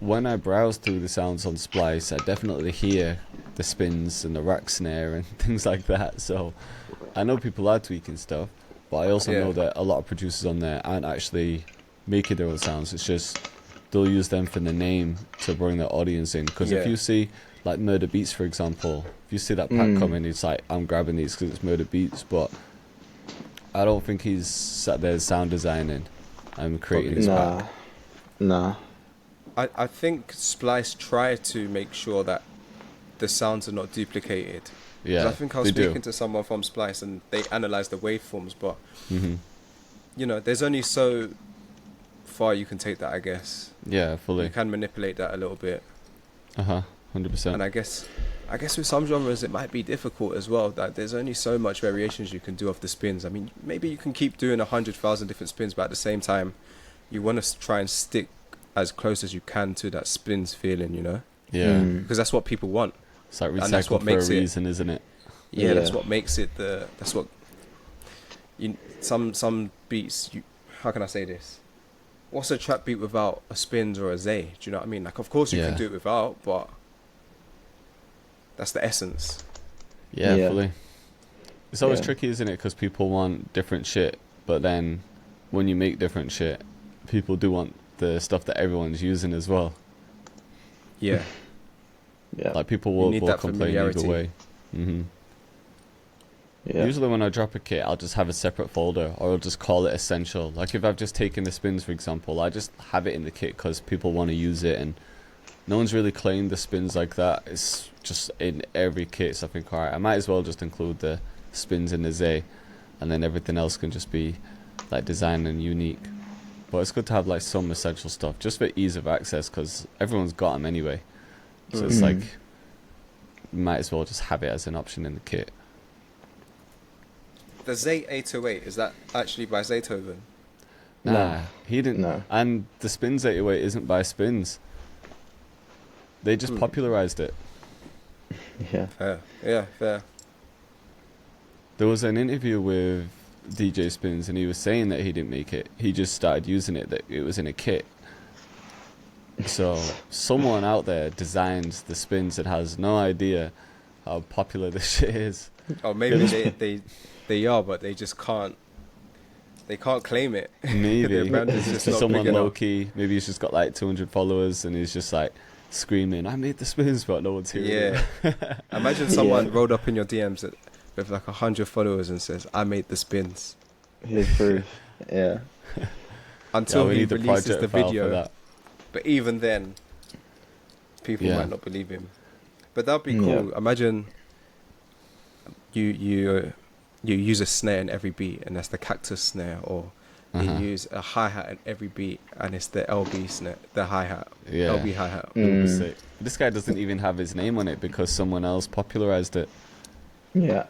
when I browse through the sounds on Splice, I definitely hear the spins and the rack snare and things like that. So I know people are tweaking stuff, but I also know that a lot of producers on there aren't actually making their own sounds. It's just they'll use them for the name to bring their audience in. Because if you see like Murder Beats, for example, if you see that pack coming, it's like, I'm grabbing these because it's Murder Beats, but I don't think he's sat there sound designing and creating his pack. Nah. I think Splice tried to make sure that the sounds are not duplicated. Yeah, I think I was speaking to someone from Splice and they analysed the waveforms, but you know, there's only so far you can take that, I guess. Yeah, fully. You can manipulate that a little bit. 100%. And I guess with some genres it might be difficult as well. That there's only so much variations you can do of the spins. I mean, maybe you can keep doing 100,000 different spins, but at the same time, you want to try and stick as close as you can to that spins feeling, you know? Yeah. Because that's what people want. It's like recycled for a reason, isn't it? Yeah, that's what makes it that's what some beats, how can I say this? What's a trap beat without a spins or a zay? Do you know what I mean? Like, of course you can do it without, but that's the essence. Yeah, fully. It's always tricky, isn't it? Because people want different shit, but then when you make different shit, people do want the stuff that everyone's using as well. Yeah. Like, people will complain either way. Usually when I drop a kit, I'll just have a separate folder, or I'll just call it essential. Like, if I've just taken the spins, for example, I just have it in the kit because people want to use it, and no one's really claimed the spins like that. It's just in every kit, so I think, alright, I might as well just include the spins in the Zay, and then everything else can just be like design and unique. But it's good to have like some essential stuff just for ease of access, because everyone's got them anyway. So it's like, might as well just have it as an option in the kit. The Zay 808, is that actually by Zaytoven? Nah, he didn't. No. And the Spins 808 isn't by Spins. They just popularized it. Yeah. Fair. Yeah, fair. There was an interview with DJ Spins, and he was saying that he didn't make it. He just started using it, that it was in a kit. So someone out there designed the Spins and has no idea how popular this shit is. Oh, maybe they are, but they just can't. They can't claim it. Maybe Their brand is it's just not someone big enough. low key. Maybe he's just got like 200 followers, and he's just like screaming, "I made the Spins," but no one's hearing it. Imagine someone rolled up in your DMs with like 100 followers and says, "I made the Spins." Here's proof. Yeah. Until we he need the releases project the file for video. that. But even then, people might not believe him. But that'd be cool. Imagine you use a snare in every beat, and that's the Cactus snare, or you use a hi-hat in every beat, and it's the LB snare, the hi-hat, LB hi-hat. This guy doesn't even have his name on it because someone else popularized it. Yeah.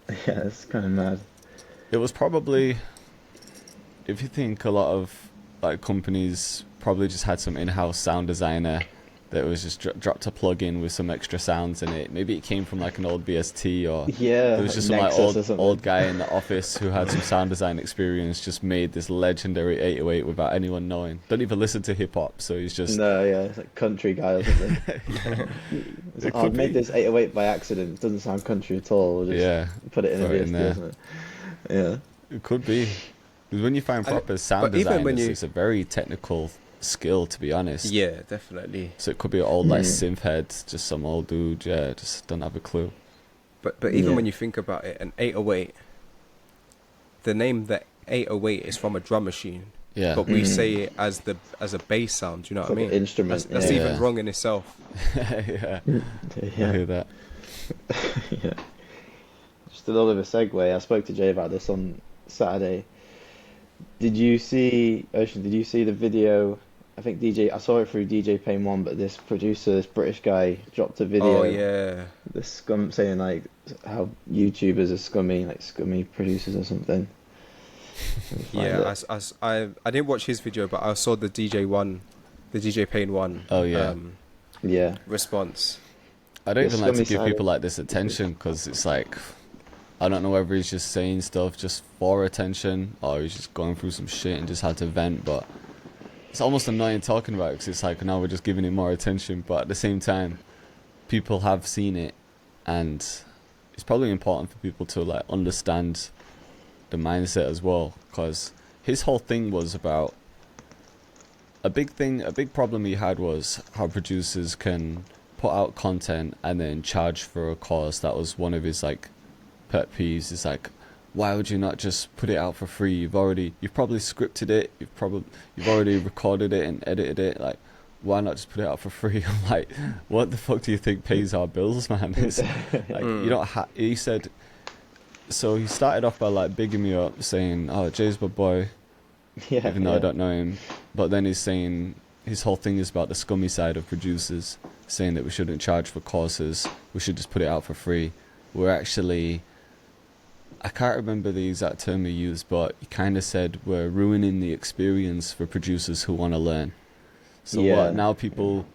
Yeah, it's kind of mad. It was probably, if you think, a lot of like companies probably just had some in-house sound designer that was just dropped a plug-in with some extra sounds in it. Maybe it came from like an old BST, or it was just some like old guy in the office who had some sound design experience, just made this legendary 808 without anyone knowing. Don't even listen to hip-hop, so he's just... it's like country guy or something. I made this 808 by accident. It doesn't sound country at all. We'll just put it in a BST or something. Yeah. It could be. Because when you find proper sound design, it's a very technical skill, to be honest. Yeah, definitely. So it could be an old like synth head, just some old dude, just don't have a clue. But even when you think about it, an 808, the name that 808 is from a drum machine. Yeah. But we say it as a bass sound, do you know what I mean? Instrument. That's even wrong in itself. I hear that. Yeah. Just a little bit of a segue. I spoke to Jay about this on Saturday. Did you see the video? I think I saw it through DJ Payne 1, but this producer, this British guy, dropped a video. Oh yeah. The scum saying like how YouTubers are scummy producers or something. Yeah, I didn't watch his video, but I saw the DJ Payne 1. Oh yeah. Yeah. Response. I don't The even like to scummy give side people of like this attention because it's like I don't know whether he's just saying stuff just for attention or he's just going through some shit and just had to vent. But it's almost annoying talking about it because it's like now we're just giving him more attention. But at the same time, people have seen it, and it's probably important for people to like understand the mindset as well, because his whole thing was about a big problem he had was how producers can put out content and then charge for a cause. That was one of his like pet peeves. It's like, why would you not just put it out for free? You've probably scripted it, you've already recorded it and edited it. Like, why not just put it out for free? I'm like, what the fuck do you think pays our bills, man? It's like you don't he said. So he started off by like bigging me up, saying, "Oh, Jay's my boy," Yeah, even though I don't know him. But then he's saying his whole thing is about the scummy side of producers, saying that we shouldn't charge for courses, we should just put it out for free. We're actually, I can't remember the exact term he used, but he kind of said we're ruining the experience for producers who want to learn. So what, now people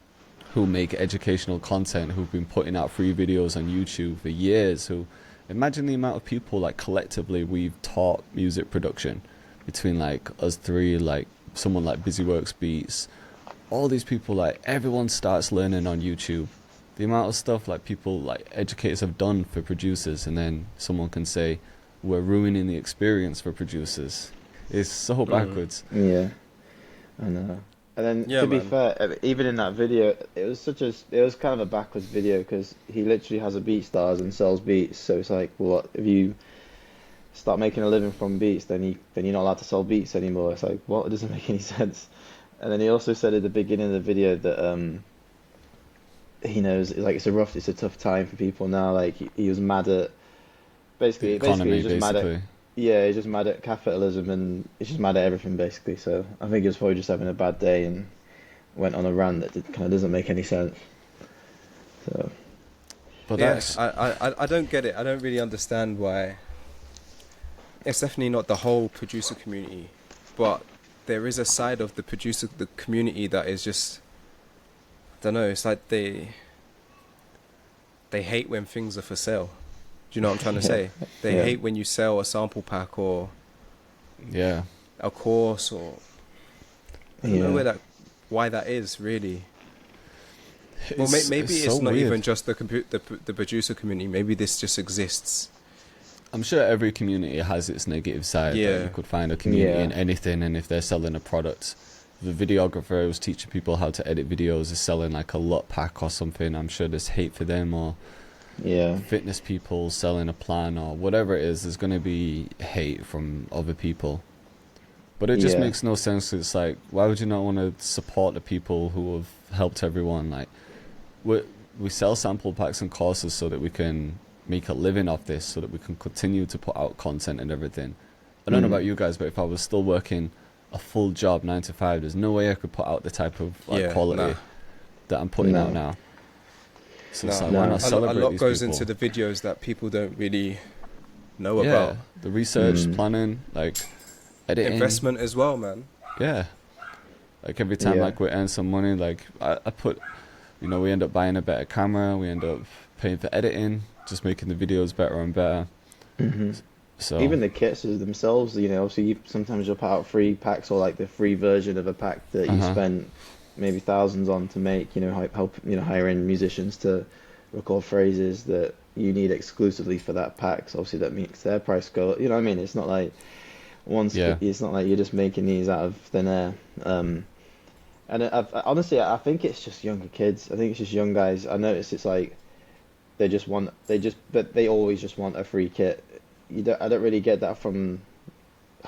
who make educational content, who've been putting out free videos on YouTube for years, who, imagine the amount of people like collectively we've taught music production between like us three, like someone like Busyworks Beats, all these people, like everyone starts learning on YouTube. The amount of stuff like people like educators have done for producers, and then someone can say we're ruining the experience for producers. It's so backwards. Yeah, I know. And then to be fair, even in that video, it was kind of a backwards video because he literally has a BeatStars and sells beats. So it's like, well, if you start making a living from beats, then you're not allowed to sell beats anymore. It's like, what? It doesn't make any sense. And then he also said at the beginning of the video that he knows like it's a tough time for people now. Like he was mad at The economy, he's just mad at he's just mad at capitalism and he's just mad at everything basically. So I think he was probably just having a bad day and went on a rant that kind of doesn't make any sense. So, but yes, I don't get it. I don't really understand why. It's definitely not the whole producer community, but there is a side of the community that is just, I don't know, it's like they hate when things are for sale. Do you know what I'm trying to say? They hate when you sell a sample pack or a course, or I don't know why that is really. Well, maybe it's so not weird. even just the producer community. Maybe this just exists. I'm sure every community has its negative side. Yeah. Like you could find a community in anything, and if they're selling a product, the videographer who's teaching people how to edit videos is selling like a LUT pack or something, I'm sure there's hate for them. Or fitness people selling a plan or whatever it is, there's going to be hate from other people. But it just makes no sense. It's like, why would you not want to support the people who have helped everyone? Like, we sell sample packs and courses so that we can make a living off this, so that we can continue to put out content and everything. I don't know about you guys, but if I was still working a full job 9 to 5, there's no way I could put out the type of quality that I'm putting out now. So it's like, why not celebrate a lot these goes people? into the videos that people don't really know about. The research, planning, like editing, investment as well, man. Yeah, like every time like we earn some money, like I put, we end up buying a better camera, we end up paying for editing, just making the videos better and better. So even the kits themselves, obviously sometimes you'll put out free packs or like the free version of a pack that you spent maybe thousands on to make, help hiring musicians to record phrases that you need exclusively for that pack. So obviously that makes their price go. You know what I mean? It's not like it's not like you're just making these out of thin air. And honestly, I think it's just younger kids. I think it's just young guys. I notice it's like but they always just want a free kit. I don't really get that from.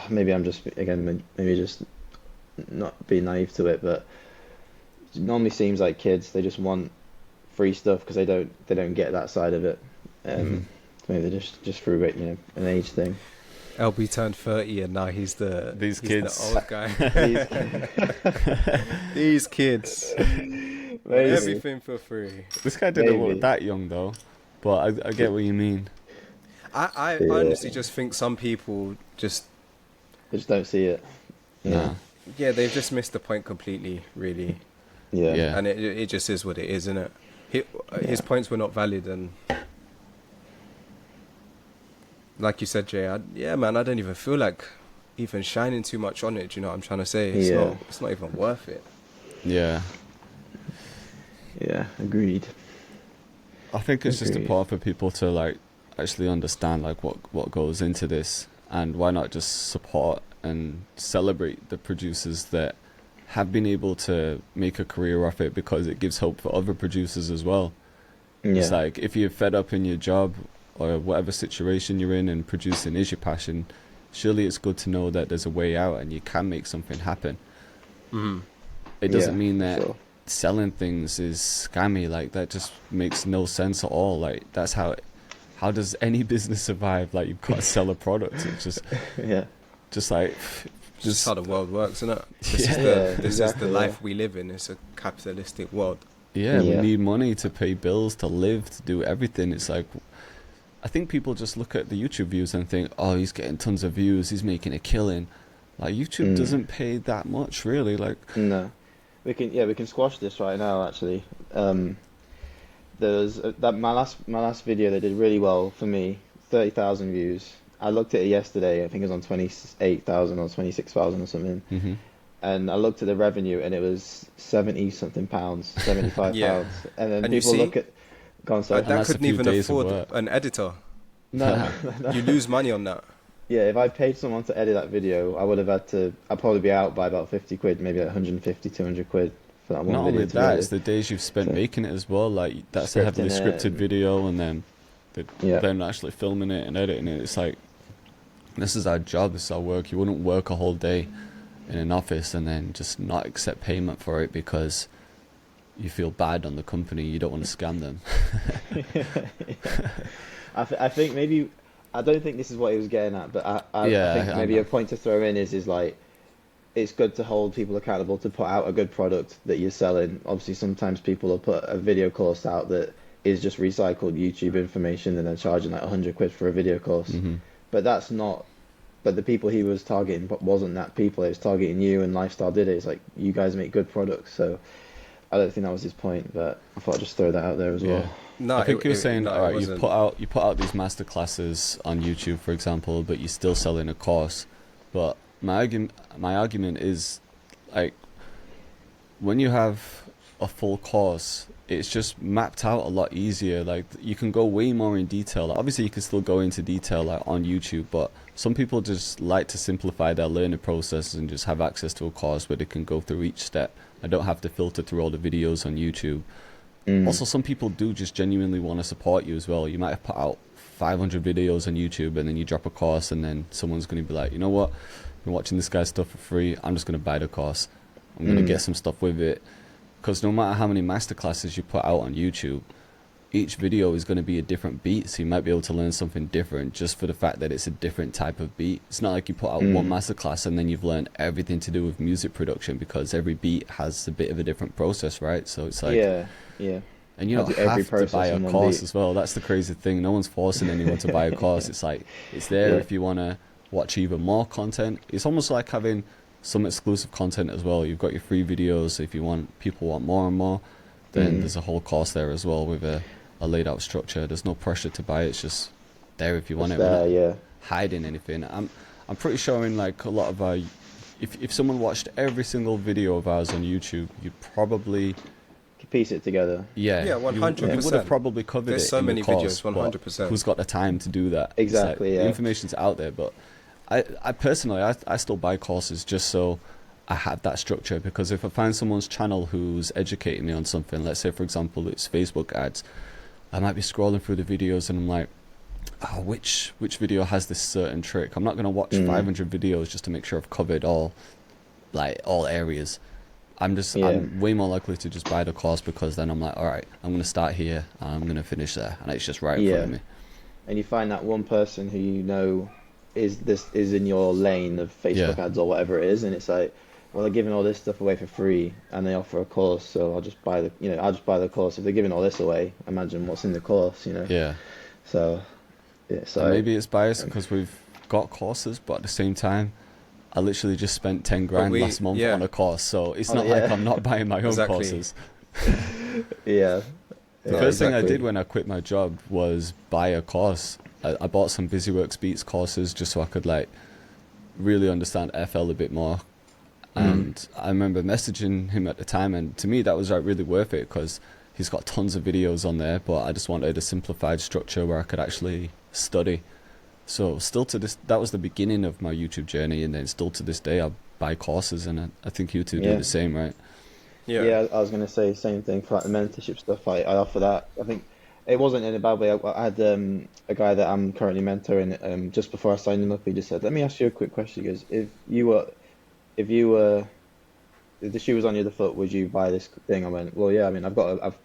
Maybe I'm just maybe just not being naive to it, but it normally seems like kids, they just want free stuff because they don't get that side of it. Maybe they're just through it, an age thing. LB turned 30 and now he's the old guy. These kids. Everything for free. This guy didn't look that young though, but I get what you mean. I honestly just think some people they just don't see it. Yeah, they've just missed the point completely, really. Yeah. And it just is what it is, isn't it? his points were not valid, and like you said, Jay, man, I don't even feel like even shining too much on it. Do you know what I'm trying to say? It's not even worth it. Yeah. Yeah, agreed. I think it's just important for people to like actually understand like what goes into this, and why not just support and celebrate the producers that have been able to make a career off it, because it gives hope for other producers as well. Yeah. It's like, if you're fed up in your job or whatever situation you're in and producing is your passion, surely it's good to know that there's a way out and you can make something happen. Mm-hmm. It doesn't mean that sure. selling things is scammy. Like, that just makes no sense at all. Like, that's how does any business survive? Like, you've got to sell a product. It's just Yeah. just like Just how the world works, isn't it? This is the life we live in. It's a capitalistic world. Yeah, we Yeah. need money to pay bills, to live, to do everything. It's like, I think people just look at the YouTube views and think, oh, he's getting tons of views, he's making a killing. Like, YouTube doesn't pay that much, really. Like, No, we can squash this right now. Actually, there's that my last video that did really well for me, 30,000 views. I looked at it yesterday. I think it was on 28,000 or 26,000 or something. mhm. And I looked at the revenue, and it was 70 something pounds, 75 Yeah. pounds. And then And you people see, look at, go on, sorry. And that that's a couldn't few even days of afford work. an editor. No, no. You lose money on that. Yeah, if I paid someone to edit that video, I would have had to. I'd probably be out by about 50 quid, maybe like 150, 200 quid for that one Not video. only to that, edit. it's the days you've spent So- making it as well. Like, that's a heavily Scripting it scripted and- video, and then Yeah. them actually filming it and editing it. It's like, this is our job, this is our work. You wouldn't work a whole day in an office and then just not accept payment for it because you feel bad on the company. You don't want to scam them. I think maybe, I don't think this is what he was getting at, but I think I maybe know. a point to throw in is like, it's good to hold people accountable to put out a good product that you're selling. Obviously, sometimes people will put a video course out that is just recycled YouTube information and they're charging like 100 quid for a video course. Mhm. But that's not. But the people he was targeting wasn't that people. It was targeting you, and Lifestyle did it. It's like, you guys make good products. So I don't think that was his point, but I thought I'd just throw that out there as well. Yeah. No, I think you were saying, no, it all right, wasn't. you put out these masterclasses on YouTube, for example, but you're still selling a course. But my argument is, like, when you have a full course, it's just mapped out a lot easier. Like, you can go way more in detail. Like, obviously, you can still go into detail like on YouTube, but some people just like to simplify their learning process and just have access to a course where they can go through each step. I don't have to filter through all the videos on YouTube. Also, some people do just genuinely want to support you as well. You might have put out 500 videos on YouTube, and then you drop a course, and then someone's going to be like, you know what, I've been watching this guy's stuff for free, I'm just going to buy the course. I'm going to get some stuff with it. Because no matter how many masterclasses you put out on YouTube, each video is going to be a different beat, so you might be able to learn something different just for the fact that it's a different type of beat. It's not like you put out one masterclass and then you've learned everything to do with music production, because every beat has a bit of a different process, right? So it's like, Yeah. and you don't Have every have to process buy a in one course beat. as well. That's the crazy thing. No one's forcing anyone to buy a course. It's like, it's there Yeah. if you want to watch even more content. It's almost like having some exclusive content as well. You've got your free videos, so if people want more and more, then there's a whole course there as well with a laid out structure. There's no pressure to buy it. It's just there if you want It's it. We're there, not yeah. hiding anything. I'm pretty sure in like a lot of our, if someone watched every single video of ours on YouTube, you'd probably, Piece it together. yeah, Yeah, you would 100%. have probably covered There's it so in many the course, videos, but 100%. Who's got the time to do that? It's Exactly, like, yeah. the information's out there, but I personally, I still buy courses just so I have that structure, because if I find someone's channel who's educating me on something, let's say for example it's Facebook ads, I might be scrolling through the videos and I'm like, oh, which video has this certain trick? I'm not going to watch 500 videos just to make sure I've covered all areas. I'm way more likely to just buy the course, because then I'm like, all right, I'm going to start here and I'm going to finish there, and it's just right in front of me. And you find that one person who you know is in your lane of Facebook ads or whatever it is, and it's like, well, they're giving all this stuff away for free and they offer a course, so I'll just buy the course. If they're giving all this away, imagine what's in the course, you know. Yeah. So so And maybe it's biased because we've got courses, but at the same time, I literally just spent 10 grand last month on a course, so it's not like I'm not buying my own Exactly. courses. yeah. The Yeah, first thing I exactly. did when I quit my job was buy a course. I bought some BusyWorks Beats courses just so I could like really understand FL a bit more. Mm. And I remember messaging him at the time, and to me that was like really worth it because he's got tons of videos on there. But I just wanted a simplified structure where I could actually study. So still to this, that was the beginning of my YouTube journey, and then still to this day, I buy courses, and I think you two do Yeah. the same, right? Yeah. Yeah, I was going to say same thing for like the mentorship stuff. I offer that. I think it wasn't in a bad way. I had a guy that I'm currently mentoring. Just before I signed him up, he just said, "Let me ask you a quick question." He goes, if you were, if the shoe was on the other foot, would you buy this thing?" I went, "Well, yeah. I mean, I've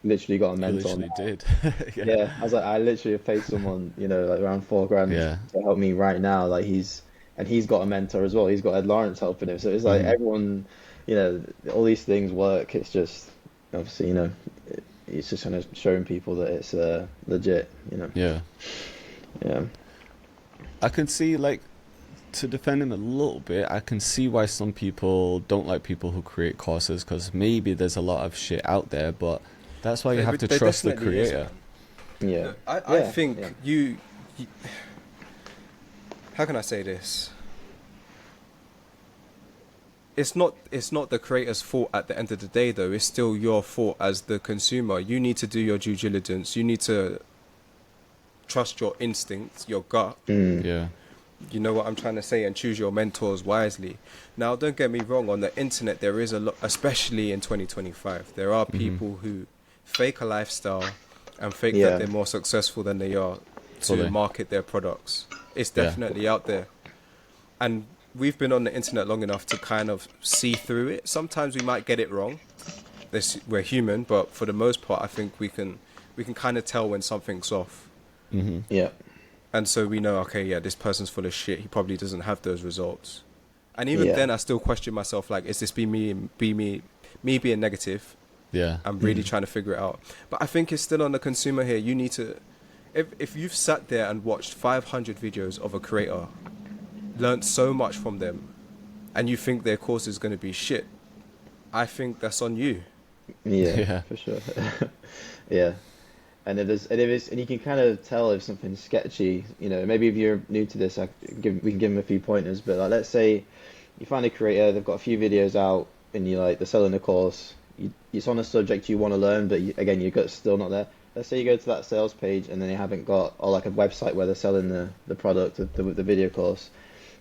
literally got a You mentor literally now." did. Yeah, Yeah, I was like, I literally have paid someone, like around 4 grand yeah. to help me right now. Like he's got a mentor as well. He's got Ed Lawrence helping him. So it's like Hmm. everyone, all these things work. It's just obviously, it's just kind of showing people that it's legit. Yeah, Yeah, I can see like to defend him a little bit. I can see why some people don't like people who create courses because maybe there's a lot of shit out there, but that's why you have to There trust the definitely is, creator. man. yeah, Look, I yeah, think yeah, you, how can I say this? It's not the creator's fault at the end of the day though. It's still your fault as the consumer. You need to do your due diligence. You need to trust your instincts, your gut. mm, Yeah. You know what I'm trying to say, and choose your mentors wisely. Now, don't get me wrong, on the internet there is a lot, especially in 2025. There are Hmm. people who fake a lifestyle and fake that yeah, they're more successful than they are to Fully. market their products. It's Yeah. definitely out there. And we've been on the internet long enough to kind of see through it. Sometimes we might get it wrong. We're human, but for the most part, I think we can kind of tell when something's off. Hmm. yeah, And so we know, okay, yeah, this person's full of shit. He probably doesn't have those results. And even yeah, then, I still question myself, like, is this me being negative? Yeah. I'm really trying to figure it out. But I think it's still on the consumer here. You need to, if you've sat there and watched 500 videos of a creator, learned so much from them, and you think their course is going to be shit, I think that's on you. yeah, Yeah. for sure. Yeah. And you can kind of tell if something's sketchy. Maybe if you're new to this, we can give them a few pointers. But like, let's say you find a creator, they've got a few videos out, and they're selling a course. It's on a subject you want to learn, but again, your gut's still not there. Let's say you go to that sales page, and then they haven't got, or like a website where they're selling the product, the video course,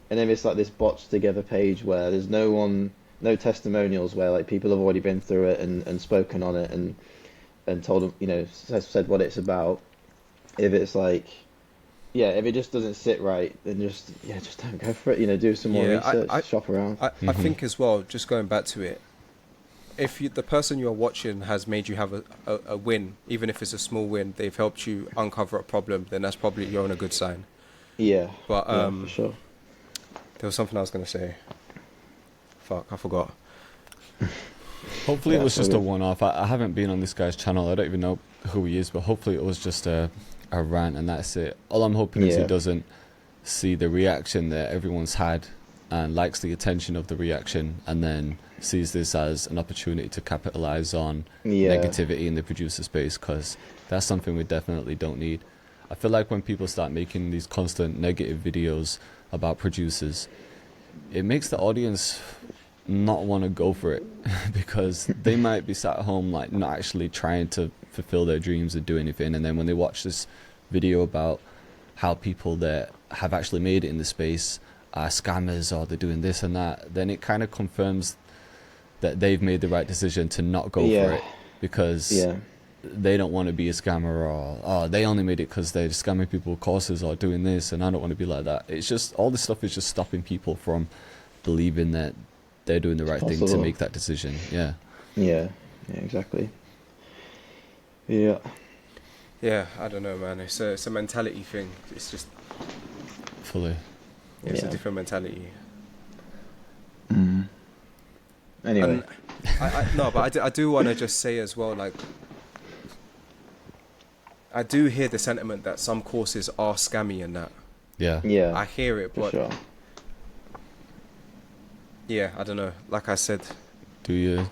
and then it's like this botched together page where there's no testimonials, where like people have already been through it and spoken on it and told them, said what it's about. If it's like, yeah, if it just doesn't sit right, then just don't go for it. Do some more Yeah, research, shop around. I think as well, just going back to it, if the person you're watching has made you have a win, even if it's a small win, they've helped you uncover a problem, then that's probably you're on a good sign. Yeah, But yeah, for sure. there was something I was going to say. Fuck, I forgot. Hopefully Yeah, it was it's just all a good. one-off. I haven't been on this guy's channel. I don't even know who he is, but hopefully it was just a rant and that's it. All I'm hoping is he Yeah, doesn't see the reaction that everyone's had and likes the attention of the reaction and then sees this as an opportunity to capitalize on yeah, negativity in the producer space because that's something we definitely don't need. I feel like when people start making these constant negative videos about producers, it makes the audience not want to go for it because they might be sat at home like not actually trying to fulfill their dreams or do anything, and then when they watch this video about how people that have actually made it in the space are scammers or they're doing this and that, then it kind of confirms that they've made the right decision to not go for yeah, it because yeah, they don't want to be a scammer or oh they only made it because they're scamming people with courses or doing this and I don't want to be like that. It's just all this stuff is just stopping people from believing that they're doing the right thing to possible. make that decision. Yeah, Yeah, yeah, exactly. Yeah, Yeah, I don't know, man. It's a mentality thing. It's just fully. it's a yeah. different mentality. Anyway, And I no, but I do want to just say as well, like I do hear the sentiment that some courses are scammy and that. Yeah. yeah, I hear it, for but sure. yeah, I don't know. Like I said, Do you?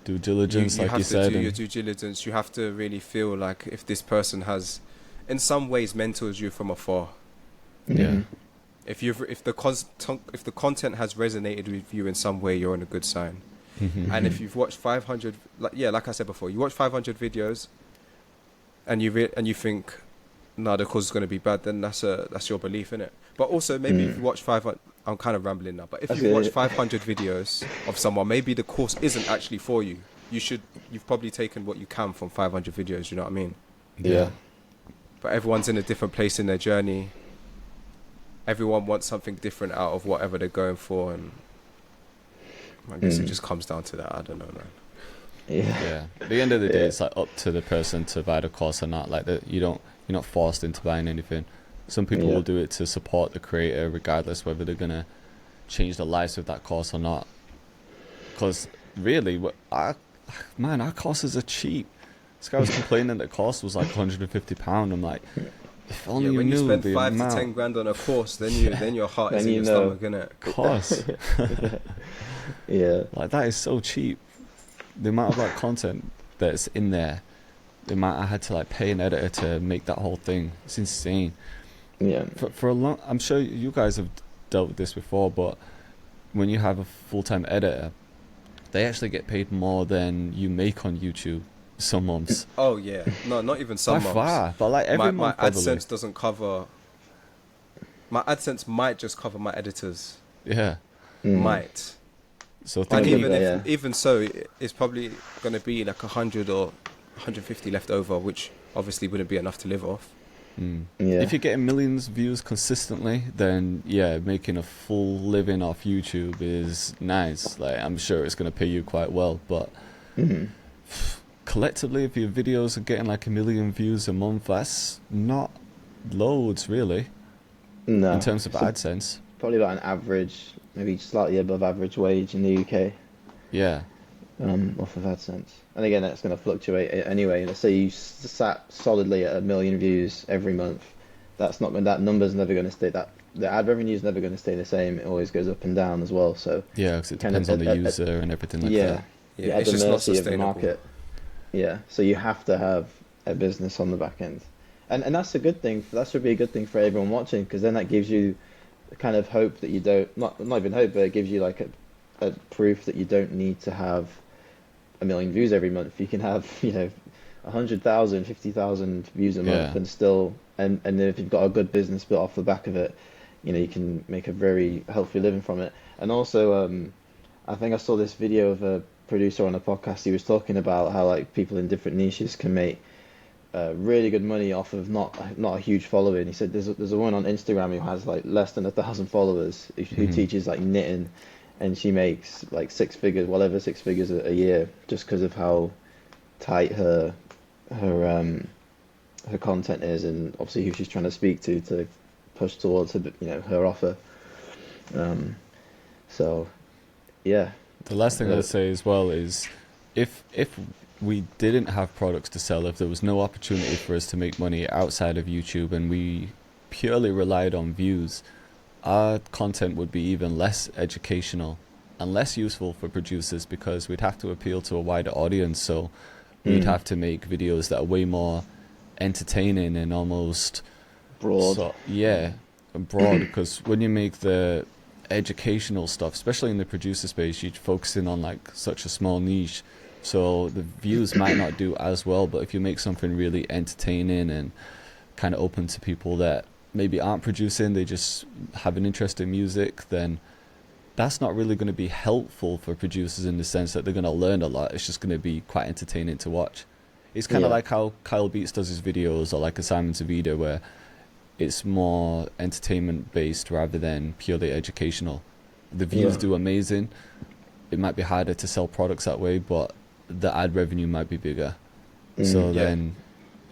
due you diligence, you like you have to said, do your and due diligence. You have to really feel like if this person has, in some ways, mentors you from afar. yeah, Hmm. If the content has resonated with you in some way, you're on a good sign. And Hmm. if you've watched 500, like I said before, you watch 500 videos and you think, no, the course is going to be bad, then that's your belief in it. But also maybe if you Mm. watch 500, I'm kind of rambling now, but if That's you've watched good. 500 videos of someone, maybe the course isn't actually for you. You've probably taken what you can from 500 videos, you know what I mean? yeah, Yeah. But everyone's in a different place in their journey. Everyone wants something different out of whatever they're going for, and I guess it Mm. just comes down to that. I don't know, man. Yeah. yeah. At the end of the day, Yeah. it's like up to the person to buy the course or not. Like that, you're not forced into buying anything. Some people Yeah. will do it to support the creator, regardless whether they're gonna change their lives with that course or not. Because really, man, our courses are cheap. This guy was complaining that the cost was like £150. I'm like, if Yeah, only you when you knew spend the 5 to 10 amount grand on a course, Yeah. then your heart is Then in you your know. stomach, innit? costs. Yeah. Yeah. Like that is so cheap. The amount of like content that's in there, the amount I had to like pay an editor to make that whole thing, it's insane. Yeah. For a long, I'm sure you guys have dealt with this before, but when you have a full-time editor, they actually get paid more than you make on YouTube some months. Oh yeah, no, not even By some months. far, but like every My month probably. AdSense doesn't cover. My AdSense might just cover my editors. Yeah. Mm. Might. So I And think believe even that, if yeah. even so, it's probably going to be like 100 or 150 left over, which obviously wouldn't be enough to live off. Yeah. if you're getting millions of views consistently, then yeah, making a full living off YouTube is nice. Like I'm sure it's going to pay you quite well, but Hmm. collectively, if your videos are getting like 1 million views a month, that's not loads really in No. terms of So AdSense. probably about an average, maybe slightly above average wage in the UK, Yeah, off of AdSense. And again, that's going to fluctuate anyway. Let's say you sat solidly at 1 million views every month. That number's never going to stay. That the ad revenue is never going to stay the same. It always goes up and down as well. So yeah, because it kind of depends on the user and everything like yeah, that. Yeah, you're at it's the just not mercy of the sustainable. market. Yeah, so you have to have a business on the back end, and that's a good thing. That should be a good thing for everyone watching, because then that gives you kind of hope that you don't, not even hope, but it gives you like a proof that you don't need to have 1 million views every month. You can have 100,000, 50,000 views a month, Yeah, and still, and then if you've got a good business built off the back of it, you can make a very healthy living from it. And also, I think I saw this video of a producer on a podcast. He was talking about how like people in different niches can make really good money off of not a huge following. He said there's a woman on Instagram who has like less than 1,000 followers who hmm teaches like knitting, and she makes like 6 figures, whatever, 6 figures a year, just because of how tight her her content is, and obviously who she's trying to speak to push towards her, her offer. Um, so yeah, The last thing uh, I'd say as well is, if we didn't have products to sell, if there was no opportunity for us to make money outside of YouTube and we purely relied on views, our content would be even less educational and less useful for producers, because we'd have to appeal to a wider audience. So we'd mm, have to make videos that are way more entertaining and almost broad. so yeah, broad. Because when you make the educational stuff, especially in the producer space, you're focusing on like such a small niche, so the views might not do as well. But if you make something really entertaining and kind of open to people that maybe aren't producing, they just have an interest in music, then that's not really going to be helpful for producers in the sense that they're going to learn a lot. It's just going to be quite entertaining to watch. It's kind of Yeah, like how Kyle Beats does his videos, or like a Simon Savida, where it's more entertainment based rather than purely educational. The views yeah, do amazing. It might be harder to sell products that way, but the ad revenue might be bigger. So mm, Yeah, then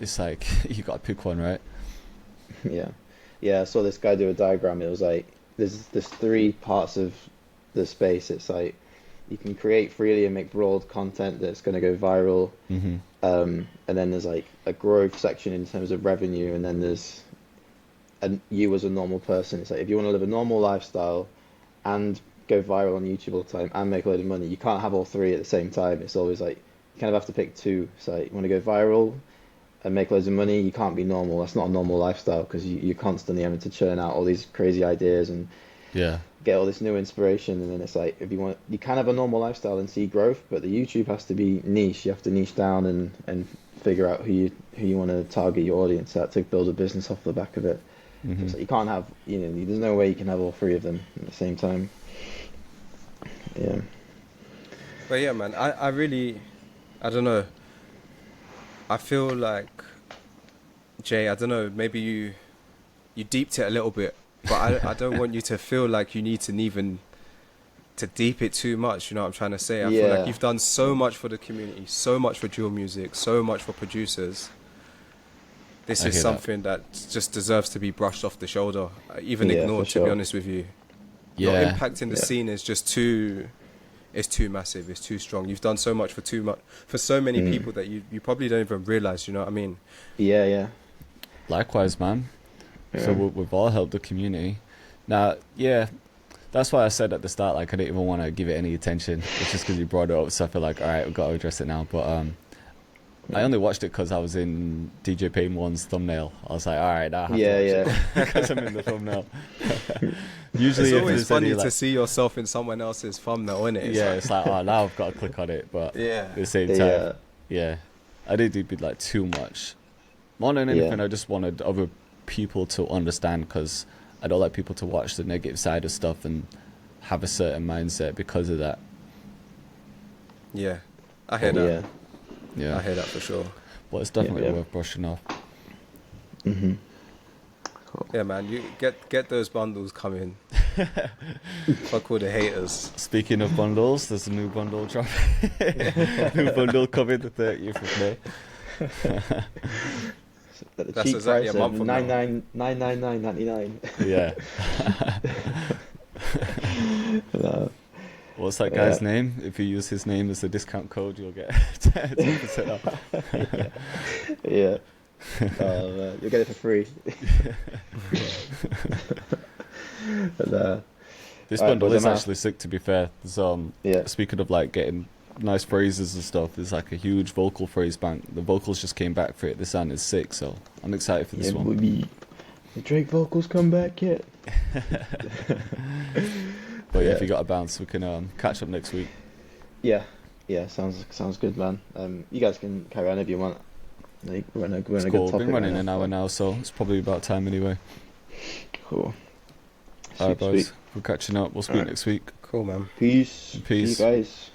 it's like you got to pick one, right? yeah, yeah. I saw this guy do a diagram. It was like there's three parts of the space. It's like you can create freely and make broad content that's going to go viral. Mhm. And then there's like a growth section in terms of revenue, and then you as a normal person. It's like if you want to live a normal lifestyle and go viral on YouTube all the time and make a load of money. You can't have all three at the same time. It's always like you kind of have to pick two. So like, you want to go viral and make loads of money. You can't be normal. That's not a normal lifestyle because you're constantly having to churn out all these crazy ideas and Yeah. get all this new inspiration. And then it's like if you can have a normal lifestyle and see growth, but the YouTube has to be niche. You have to niche down and figure out who you want to target your audience at to build a business off the back of it. Hmm. So you can't have, there's no way you can have all three of them at the same time. Yeah. But yeah, man, I really, I don't know. I feel like, Jay, I don't know, maybe you deeped it a little bit, but I don't want you to feel like you need to even to deep it too much, you know what I'm trying to say? I feel Yeah. like you've done so much for the community, so much for drill music, so much for producers. This I is hear something that just deserves to be brushed off the shoulder, even Yeah, ignored, for to be sure. honest with you. Your Yeah. impact in the Yeah. scene is just too, it's too massive, it's too strong. You've done so much for so many people that you probably don't even realize, you know what I mean? Yeah, yeah. Likewise, man. So Yeah. we've all helped the community. Now, yeah, that's why I said at the start, like, I didn't even want to give it any attention. It's just because you brought it up, so I feel like, all right, we've got to address it now. But I only watched it because I was in DJ Payne One's thumbnail. I was like, all right, now I have Yeah, to watch yeah. it because I'm in the thumbnail. Usually, It's if always there's funny any, to like, see yourself in someone else's thumbnail, isn't it? yeah, it's like, oh, now I've got to click on it. But Yeah. at the same time, Yeah. yeah, I did do like too much. More than anything, I just wanted other people to understand because I don't like people to watch the negative side of stuff and have a certain mindset because of that. Yeah, I hear that. Yeah. Yeah, I hear that for sure. but it's definitely Yeah. worth brushing off. Mm-hmm. Yeah, man, you get those bundles coming. Fuck all the haters. Speaking of bundles, there's a new bundle drop. New bundle coming the 30th of May. At the That's cheap exactly price a month of from now. 99.99. Yeah. No. What's that guy's name? If you use his name as a discount code, you'll get 10% off. Yeah. Oh man, you'll get it for free. But, This Alright, bundle boys, is I'm out. actually sick, to be fair. There's, Yeah. speaking of like getting nice phrases and stuff, there's like a huge vocal phrase bank. The vocals just came back for it. The sound is sick, so I'm excited for this one. The Drake vocals come back yet? But yeah, if you got a bounce, we can catch up next week. Yeah, sounds good, man. You guys can carry on if you want. Like, we're in a It's good cool. topic. Been running right an hour now, so it's probably about time anyway. Cool. Alright, Sweet, boys. sweet. We're catching up. We'll speak Alright. next week. Cool, man. Peace. Peace. See you guys.